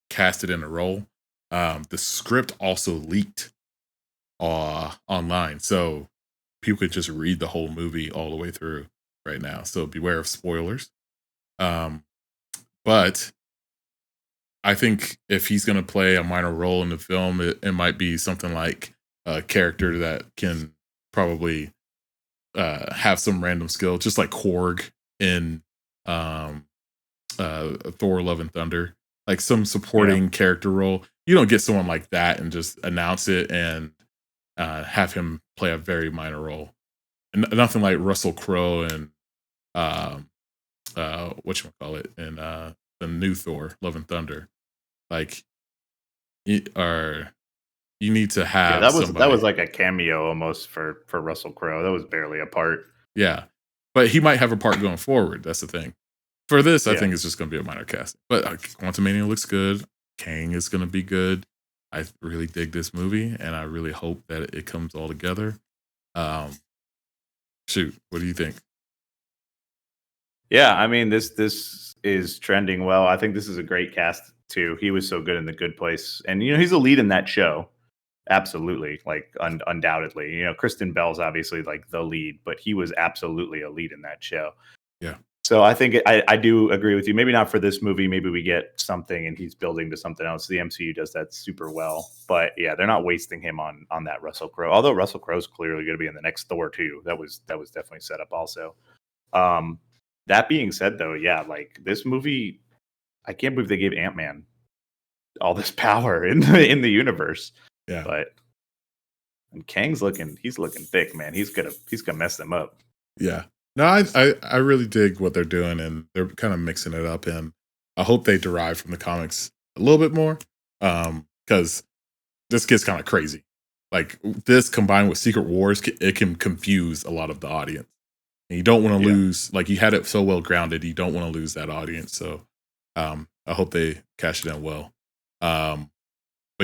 casted in a role. The script also leaked online, so people could just read the whole movie all the way through right now. So beware of spoilers. But I think if he's going to play a minor role in the film, it might be something like a character that can probably have some random skill, just like Korg in Thor: Love and Thunder, like some supporting character role. You don't get someone like that and just announce it and have him play a very minor role. And nothing like Russell Crowe and whatchamacallit in the new Thor: Love and Thunder. Like, you need to have
that was like a cameo almost for Russell Crowe. That was barely a part.
Yeah, but he might have a part going forward. That's the thing. For this, I think it's just going to be a minor cast. But Quantumania looks good. Kang is going to be good. I really dig this movie, and I really hope that it comes all together. Shoot, what do you think?
Yeah, I mean, this is trending well. I think this is a great cast too. He was so good in The Good Place, and he's a lead in that show. Absolutely, like undoubtedly. Kristen Bell's obviously like the lead, but he was absolutely a lead in that show.
Yeah.
So I think I do agree with you. Maybe not for this movie. Maybe we get something and he's building to something else. The MCU does that super well. But yeah, they're not wasting him on that Russell Crowe. Although Russell Crowe's clearly going to be in the next Thor too. That was definitely set up also. That being said, though, yeah, like this movie, I can't believe they gave Ant-Man all this power in the universe.
Yeah.
But and Kang's he's looking thick, man. He's gonna mess them up.
Yeah. No, I really dig what they're doing, and they're kind of mixing it up, and I hope they derive from the comics a little bit more, because this gets kind of crazy. Like this combined with Secret Wars, it can confuse a lot of the audience, and you don't want to lose. Like you had it so well grounded, you don't want to lose that audience. So, I hope they cash it in well. But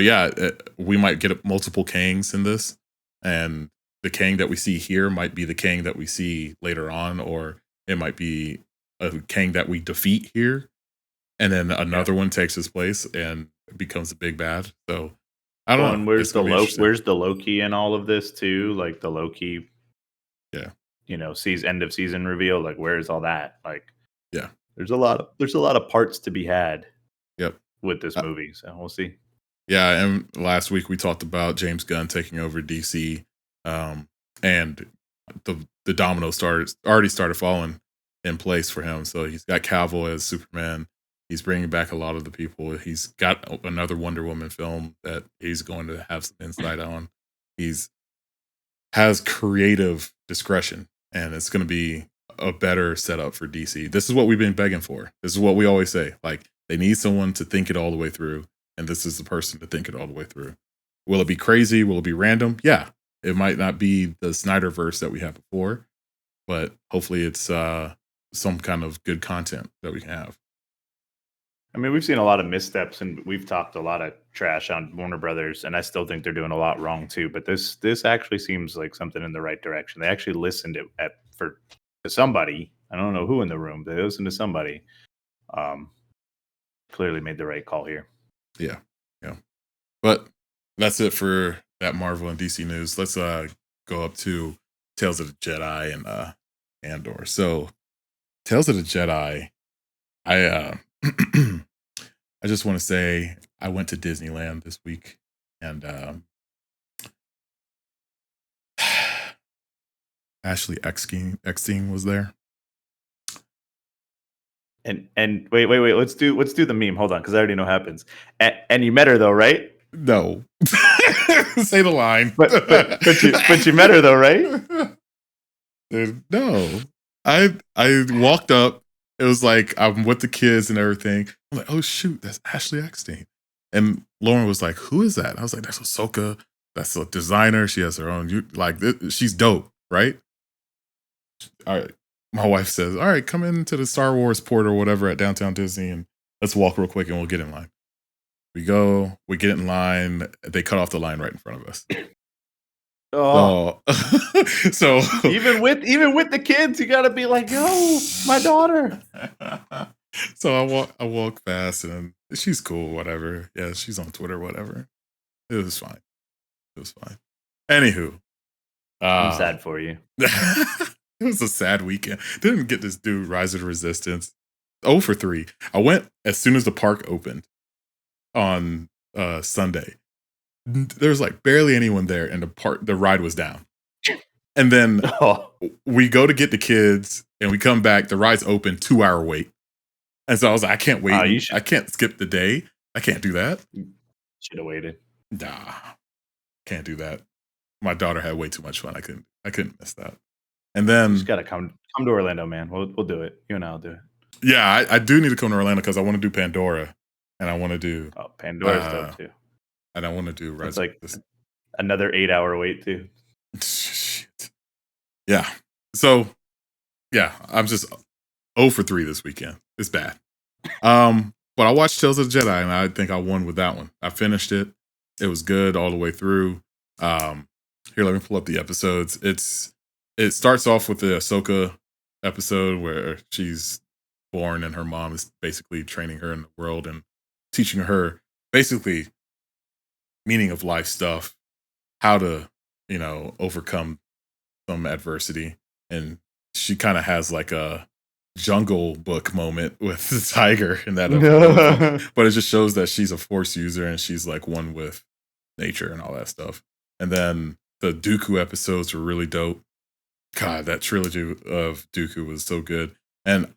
yeah, we might get multiple Kangs in this, and the Kang that we see here might be the Kang that we see later on, or it might be a Kang that we defeat here, and then another one takes his place and becomes a big bad. So I don't know.
And where's the Loki in all of this too? Like the Loki, sees end of season reveal. Like where's all that? Like there's a lot of parts to be had.
Yep.
With this movie, so we'll see.
Yeah, and last week we talked about James Gunn taking over DC. And the dominoes already started falling in place for him. So he's got Cavill as Superman. He's bringing back a lot of the people. He's got another Wonder Woman film that he's going to have some insight on. Has creative discretion, and it's going to be a better setup for DC. This is what we've been begging for. This is what we always say. Like they need someone to think it all the way through, and this is the person to think it all the way through. Will it be crazy? Will it be random? Yeah. It might not be the Snyderverse that we had before, but hopefully it's some kind of good content that we can have.
I mean, we've seen a lot of missteps, and we've talked a lot of trash on Warner Brothers, and I still think they're doing a lot wrong too. But this actually seems like something in the right direction. They actually listened to somebody. I don't know who in the room. They listened to somebody. Clearly made the right call here.
Yeah. But that's it for that Marvel and DC news. Let's go up to Tales of the Jedi and Andor. So Tales of the Jedi, I I just want to say I went to Disneyland this week, and Ashley Eckstein was there.
And wait, let's do the meme. Hold on, because I already know what happens. And you met her though, right?
No. Say the line.
But you met her though, right?
No. I walked up. It was like I'm with the kids and everything. I'm like, oh shoot, that's Ashley Eckstein. And Lauren was like, who is that? I was like, that's Ahsoka. That's a designer. She has her own. She's dope, right? All right. My wife says, all right, come into the Star Wars port or whatever at Downtown Disney and let's walk real quick and we'll get in line. We go, we get in line. They cut off the line right in front of us.
Oh, so even with the kids, you gotta be like, yo, my daughter.
So I walk fast and she's cool, whatever. Yeah, she's on Twitter, whatever. It was fine. Anywho,
I'm sad for you.
It was a sad weekend. Didn't get this dude Rise of the Resistance. 0 for 3. I went as soon as the park opened on Sunday. There's like barely anyone there, and the ride was down. And then we go to get the kids, and we come back. The ride's open, 2-hour wait. And so I was like, I can't wait. I can't skip the day. I can't do that.
Should have waited.
Nah, can't do that. My daughter had way too much fun. I couldn't miss that. And then
you just gotta come to Orlando, man. We'll do it. You and I'll do it.
Yeah, I do need to come to Orlando because I want to do Pandora, and I want to do
Pandora's dope too.
And I want to do
Rise. It's like another 8-hour wait too.
Shit. Yeah. So yeah, I'm just 0 for 3 this weekend. It's bad. But I watched Tales of the Jedi, and I think I won with that one. I finished it. It was good all the way through. Here, let me pull up the episodes. It starts off with the Ahsoka episode where she's born and her mom is basically training her in the world and teaching her basically meaning of life stuff, how to, overcome some adversity. And she kind of has like a Jungle Book moment with the tiger in that episode. But it just shows that she's a Force user and she's like one with nature and all that stuff. And then the Dooku episodes were really dope. God, that trilogy of Dooku was so good. And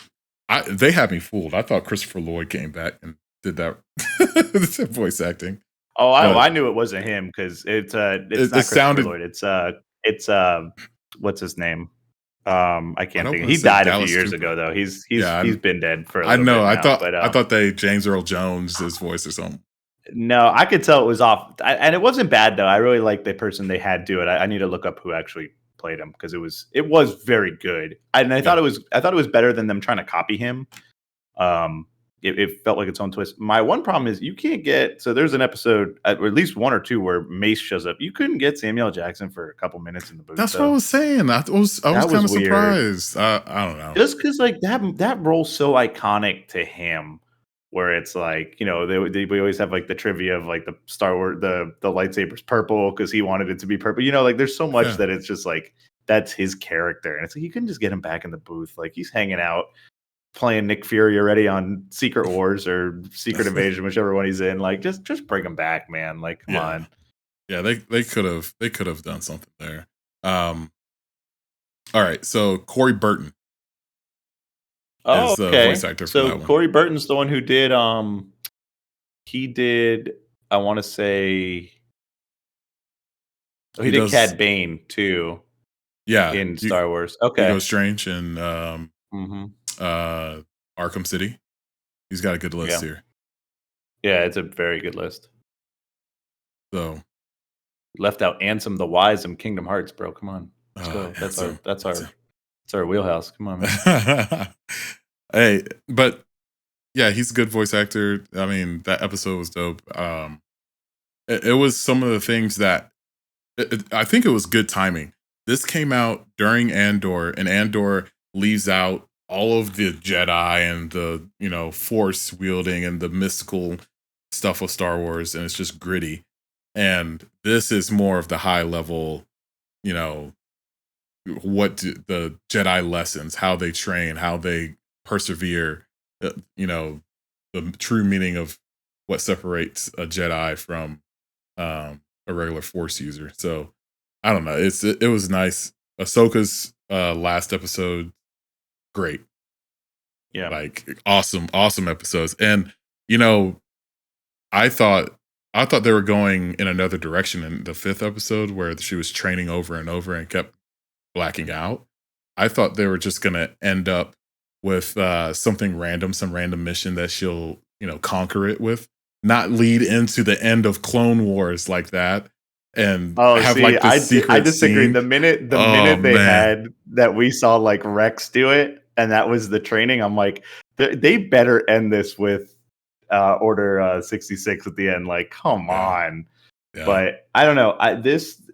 they had me fooled. I thought Christopher Lloyd came back and did that voice acting.
Oh, I knew it wasn't him because it's not Christopher Lloyd. It's what's his name? I can't think. He died a few years ago though. He's been dead for a little bit now,
I thought they James Earl Jones his voice or something.
No, I could tell it was off, and it wasn't bad though. I really liked the person they had do it. I need to look up who actually played him because it was very good. And I thought it was better than them trying to copy him. It felt like its own twist. My one problem is you can't get, so there's an episode, or at least one or two, where Mace shows up. You couldn't get Samuel L. Jackson for a couple minutes in the booth.
That's what I was saying. I was kind of surprised. I don't know.
Just because like that role's so iconic to him, where it's like, we always have like the trivia of like the Star Wars, the lightsaber's purple because he wanted it to be purple. Like there's so much that it's just like that's his character, and it's like you couldn't just get him back in the booth. Like he's hanging out playing Nick Fury already on Secret Wars or Secret Invasion, whichever one he's in. Like just bring him back, man. Like come on.
Yeah, they could have done something there. All right, so Corey Burton.
Oh, okay. Voice actor for that one. Corey Burton's the one who did he did, I want to say, he did Cad Bane too.
Yeah,
in Star Wars. Okay,
Hugo Strange and Arkham City. He's got a good list here.
Yeah, it's a very good list.
So
left out Ansem the Wise and Kingdom Hearts, bro. Come on, let's go. That's our wheelhouse. Come on, man.
Hey, but Yeah, he's a good voice actor. I mean, that episode was dope. It was some of the things that I think it was good timing. This came out during Andor, and Andor leaves out all of the Jedi and the Force wielding and the mystical stuff of Star Wars, and it's just gritty. And this is more of the high level, you know, the Jedi lessons, how they train, how they persevere, the true meaning of what separates a Jedi from a regular Force user. So I don't know. It was nice. Ahsoka's last episode, great.
Yeah,
like awesome episodes. And I thought they were going in another direction in the 5th episode where she was training over and over and kept blacking out. I thought they were just gonna end up with something random, some random mission that she'll conquer it with, not lead into the end of Clone Wars like that, and have like the secret
I disagree.
scene.
The minute they had that we saw like Rex do it, and that was the training, I'm like, they better end this with Order 66 at the end. Like, come on. Yeah. But I don't know.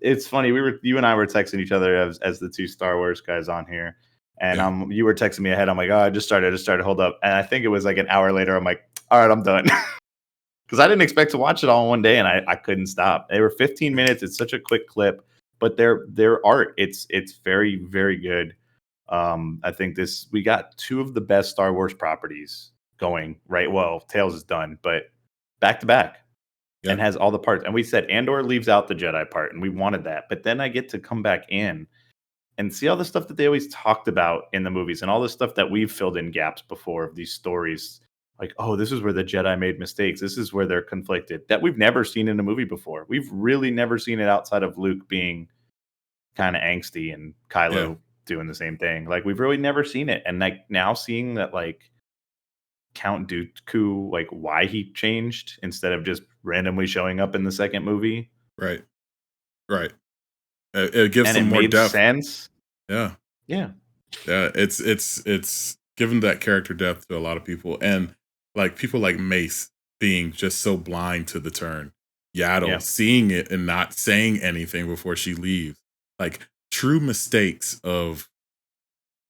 It's funny. You and I were texting each other as the two Star Wars guys on here, and you were texting me ahead. I'm like, oh, I just started. Hold up. And I think it was like an hour later. I'm like, all right, I'm done. Because I didn't expect to watch it all in one day, and I couldn't stop. They were 15 minutes. It's such a quick clip, but their art, it's very, very good. I think we got two of the best Star Wars properties going, right? Well, Tales is done, but back to back. Yeah. And has all the parts. And we said Andor leaves out the Jedi part, and we wanted that. But then I get to come back in and see all the stuff that they always talked about in the movies and all the stuff that we've filled in gaps before of these stories. Like, oh, this is where the Jedi made mistakes. This is where they're conflicted. That we've never seen in a movie before. We've really never seen it outside of Luke being kind of angsty and Kylo doing the same thing. Like, we've really never seen it. And like now seeing that, like, Count Dooku, like why he changed instead of just randomly showing up in the second movie.
Right. It gives some more depth.
Sense.
Yeah. It's given that character depth to a lot of people, and like people like Mace being just so blind to the turn, Yaddle seeing it and not saying anything before she leaves, like true mistakes of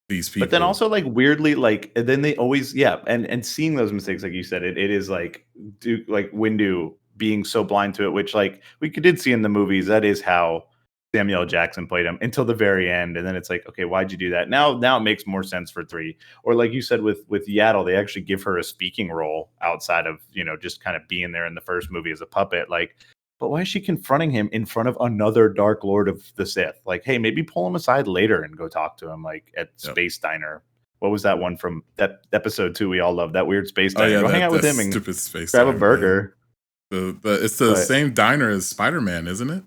these people.
But then also like weirdly, like then they always and seeing those mistakes, like you said, it is like Windu being so blind to it, which like we did see in the movies. That is how Samuel Jackson played him until the very end, and then it's like, okay, why'd you do that? Now it makes more sense for 3. Or like you said with Yaddle, they actually give her a speaking role outside of just kind of being there in the first movie as a puppet, like. But why is she confronting him in front of another Dark Lord of the Sith? Like, hey, maybe pull him aside later and go talk to him, like at Space Diner. What was that one from that episode 2? We all love that weird Space Diner. Go hang out with him and
stupid Space
grab a burger.
It's the same diner as Spider-Man, isn't it?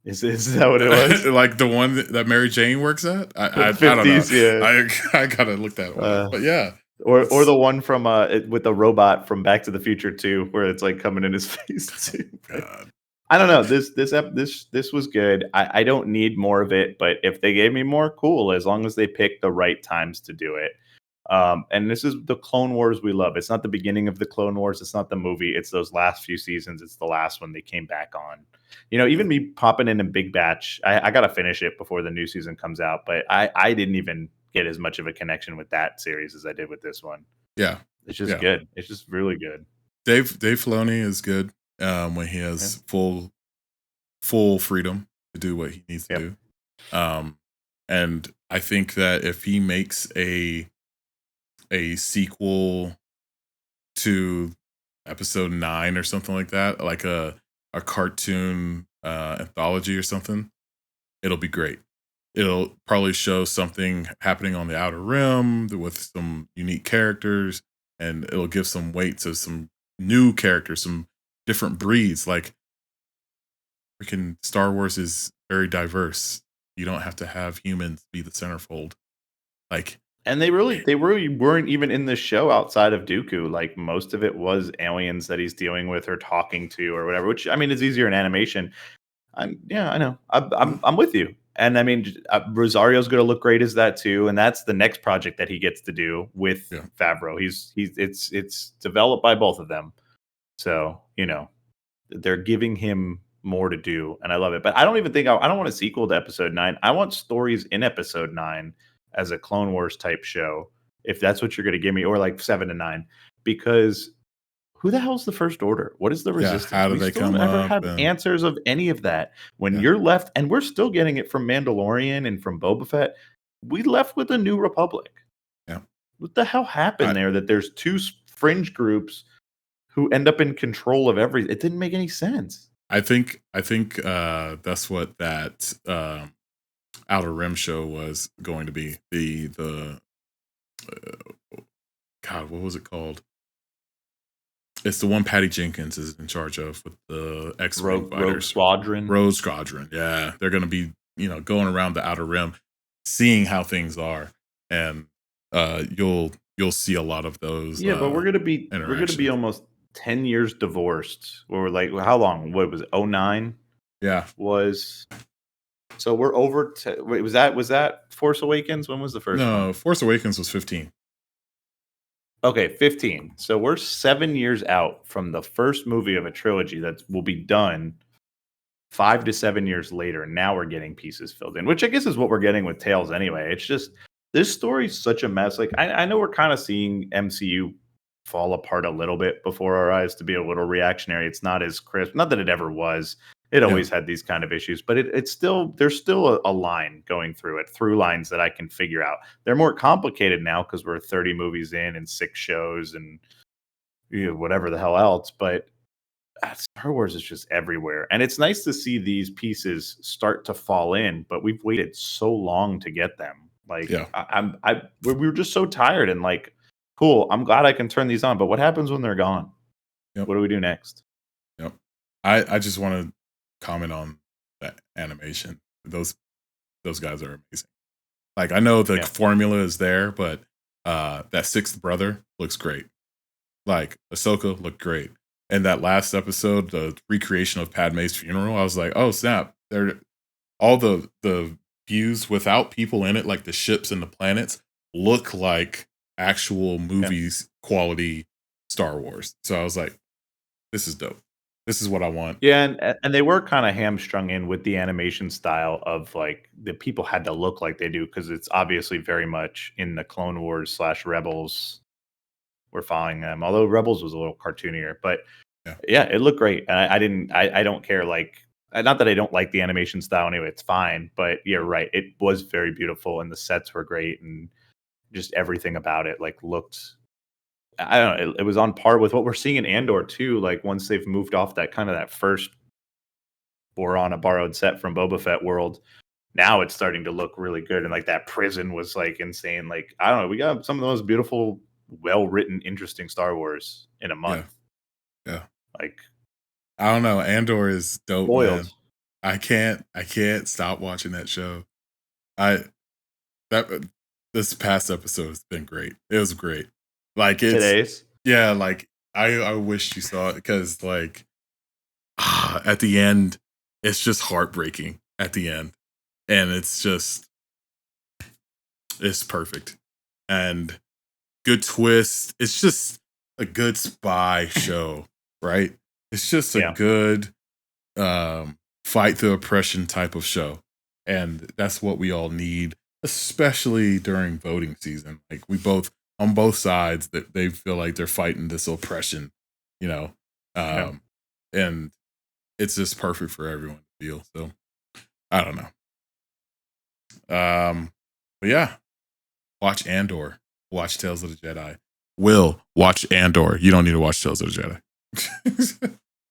Is that what it was?
Like the one that Mary Jane works at? I don't know. Yeah. I gotta look that one up. But yeah.
Or the one from with the robot from Back to the Future 2, where it's like coming in his face too. God. I don't know. This was good. I don't need more of it, but if they gave me more, cool. As long as they pick the right times to do it. And this is the Clone Wars we love. It's not the beginning of the Clone Wars. It's not the movie. It's those last few seasons. It's the last one they came back on. Even me popping in big batch. I gotta finish it before the new season comes out. But I didn't even get as much of a connection with that series as I did with this one.
Yeah,
it's just good. It's just really good.
Dave Filoni is good when he has full freedom to do what he needs to do. And I think that if he makes a sequel to episode 9 or something like that, like a cartoon anthology or something, it'll be great. It'll probably show something happening on the Outer Rim with some unique characters, and it'll give some weight to some new characters, some different breeds. Like, freaking Star Wars is very diverse. You don't have to have humans be the centerfold. Like,
and they really weren't even in the show outside of Dooku. Like, most of it was aliens that he's dealing with or talking to or whatever. Which, I mean, is easier in animation. I know. I'm with you. And I mean, Rosario's going to look great as that too, and that's the next project that he gets to do with Favreau. It's developed by both of them, so they're giving him more to do, and I love it. But I don't even think I don't want a sequel to Episode 9. I want stories in Episode 9 as a Clone Wars type show, if that's what you're going to give me, or like 7 to 9, because who the hell's the First Order? What is the Resistance?
How do they come up?
Never have answers of any of that. When you're left, and we're still getting it from Mandalorian and from Boba Fett, we left with a New Republic.
Yeah.
What the hell happened there? That there's two fringe groups who end up in control of everything. It didn't make any sense.
I think that's what that Outer Rim show was going to be. The God, what was it called? It's the one Patty Jenkins is in charge of with the X-Wing fighters. Rogue Squadron. Yeah, they're going to be going around the Outer Rim, seeing how things are, and you'll see a lot of those.
Yeah, but we're going to be almost 10 years divorced. Or like, how long? What was it? 09?
Yeah,
so we're over. Wait, was that Force Awakens? When was the first?
No, Force Awakens was 15.
Okay, 15. So we're 7 years out from the first movie of a trilogy that will be done 5 to 7 years later. And now we're getting pieces filled in, which I guess is what we're getting with Tales anyway. It's just, this story's such a mess. Like, I know we're kind of seeing MCU fall apart a little bit before our eyes, to be a little reactionary. It's not as crisp. Not that it ever was. It always had these kind of issues, but it's still, there's still a line going through it, through lines that I can figure out. They're more complicated now because we're 30 movies in and 6 shows and whatever the hell else. But Star Wars is just everywhere, and it's nice to see these pieces start to fall in. But we've waited so long to get them. Like, we were just so tired and like, cool. I'm glad I can turn these on, but what happens when they're gone? What do we do next?
Yep. I just want to comment on that animation. Those guys are amazing. Like, I know the formula is there, but that sixth brother looks great. Like, Ahsoka looked great. And that last episode, the recreation of Padme's funeral, I was like, oh snap. They're all the views without people in it, like the ships and the planets, look like actual movies quality Star Wars. So I was like, this is dope. This is what I want.
Yeah, and they were kind of hamstrung in with the animation style of like the people had to look like they do, because it's obviously very much in the Clone Wars / Rebels. We're following them, although Rebels was a little cartoonier, but yeah, it looked great. And I don't care. Like, not that I don't like the animation style anyway, it's fine. But you're right, it was very beautiful, and the sets were great, and just everything about it like looked. I don't know. It was on par with what we're seeing in Andor too. Like, once they've moved off that first, we're on a borrowed set from Boba Fett world, now it's starting to look really good. And like, that prison was like insane. Like, I don't know. We got some of the most beautiful, well-written, interesting Star Wars in a month.
Yeah.
Like,
I don't know. Andor is dope.
Spoiled.
Man. I can't stop watching that show. This past episode has been great. It was great. Like, it's
today's.
Yeah, like I wish you saw it, because like at the end, it's just heartbreaking at the end. And it's perfect. And good twist. It's just a good spy show, right? It's just a good fight the oppression type of show. And that's what we all need, especially during voting season. Like, we both, on both sides, that they feel like they're fighting this oppression, and it's just perfect for everyone to feel. So I don't know. But yeah, watch Andor, watch Tales of the Jedi. Will, watch Andor. You don't need to watch Tales of the
Jedi.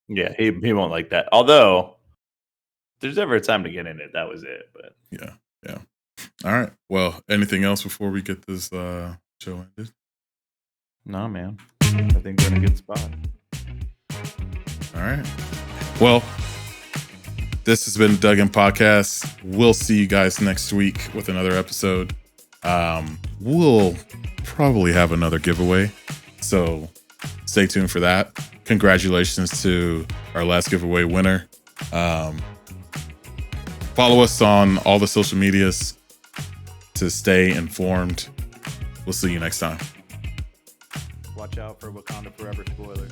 Yeah, he won't like that. Although, if there's ever a time to get in it, that was it. But
yeah. All right. Well, anything else before we get this show ended?
No, man. I think we're in a good spot.
All right. Well, this has been Duggan Podcast. We'll see you guys next week with another episode. We'll probably have another giveaway, so stay tuned for that. Congratulations to our last giveaway winner. Follow us on all the social medias to stay informed. We'll see you next time.
Watch out for Wakanda Forever spoilers.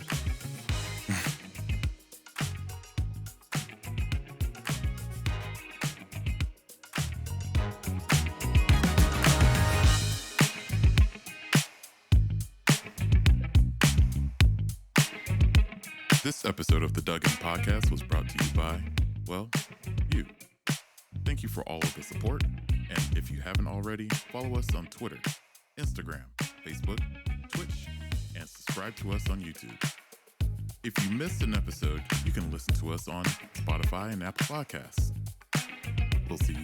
This episode of the Duggan Podcast was brought to you by, well, you. Thank you for all of the support. And if you haven't already, follow us on Twitter, Instagram, Facebook, Twitch, and subscribe to us on YouTube. If you missed an episode, you can listen to us on Spotify and Apple Podcasts. We'll see you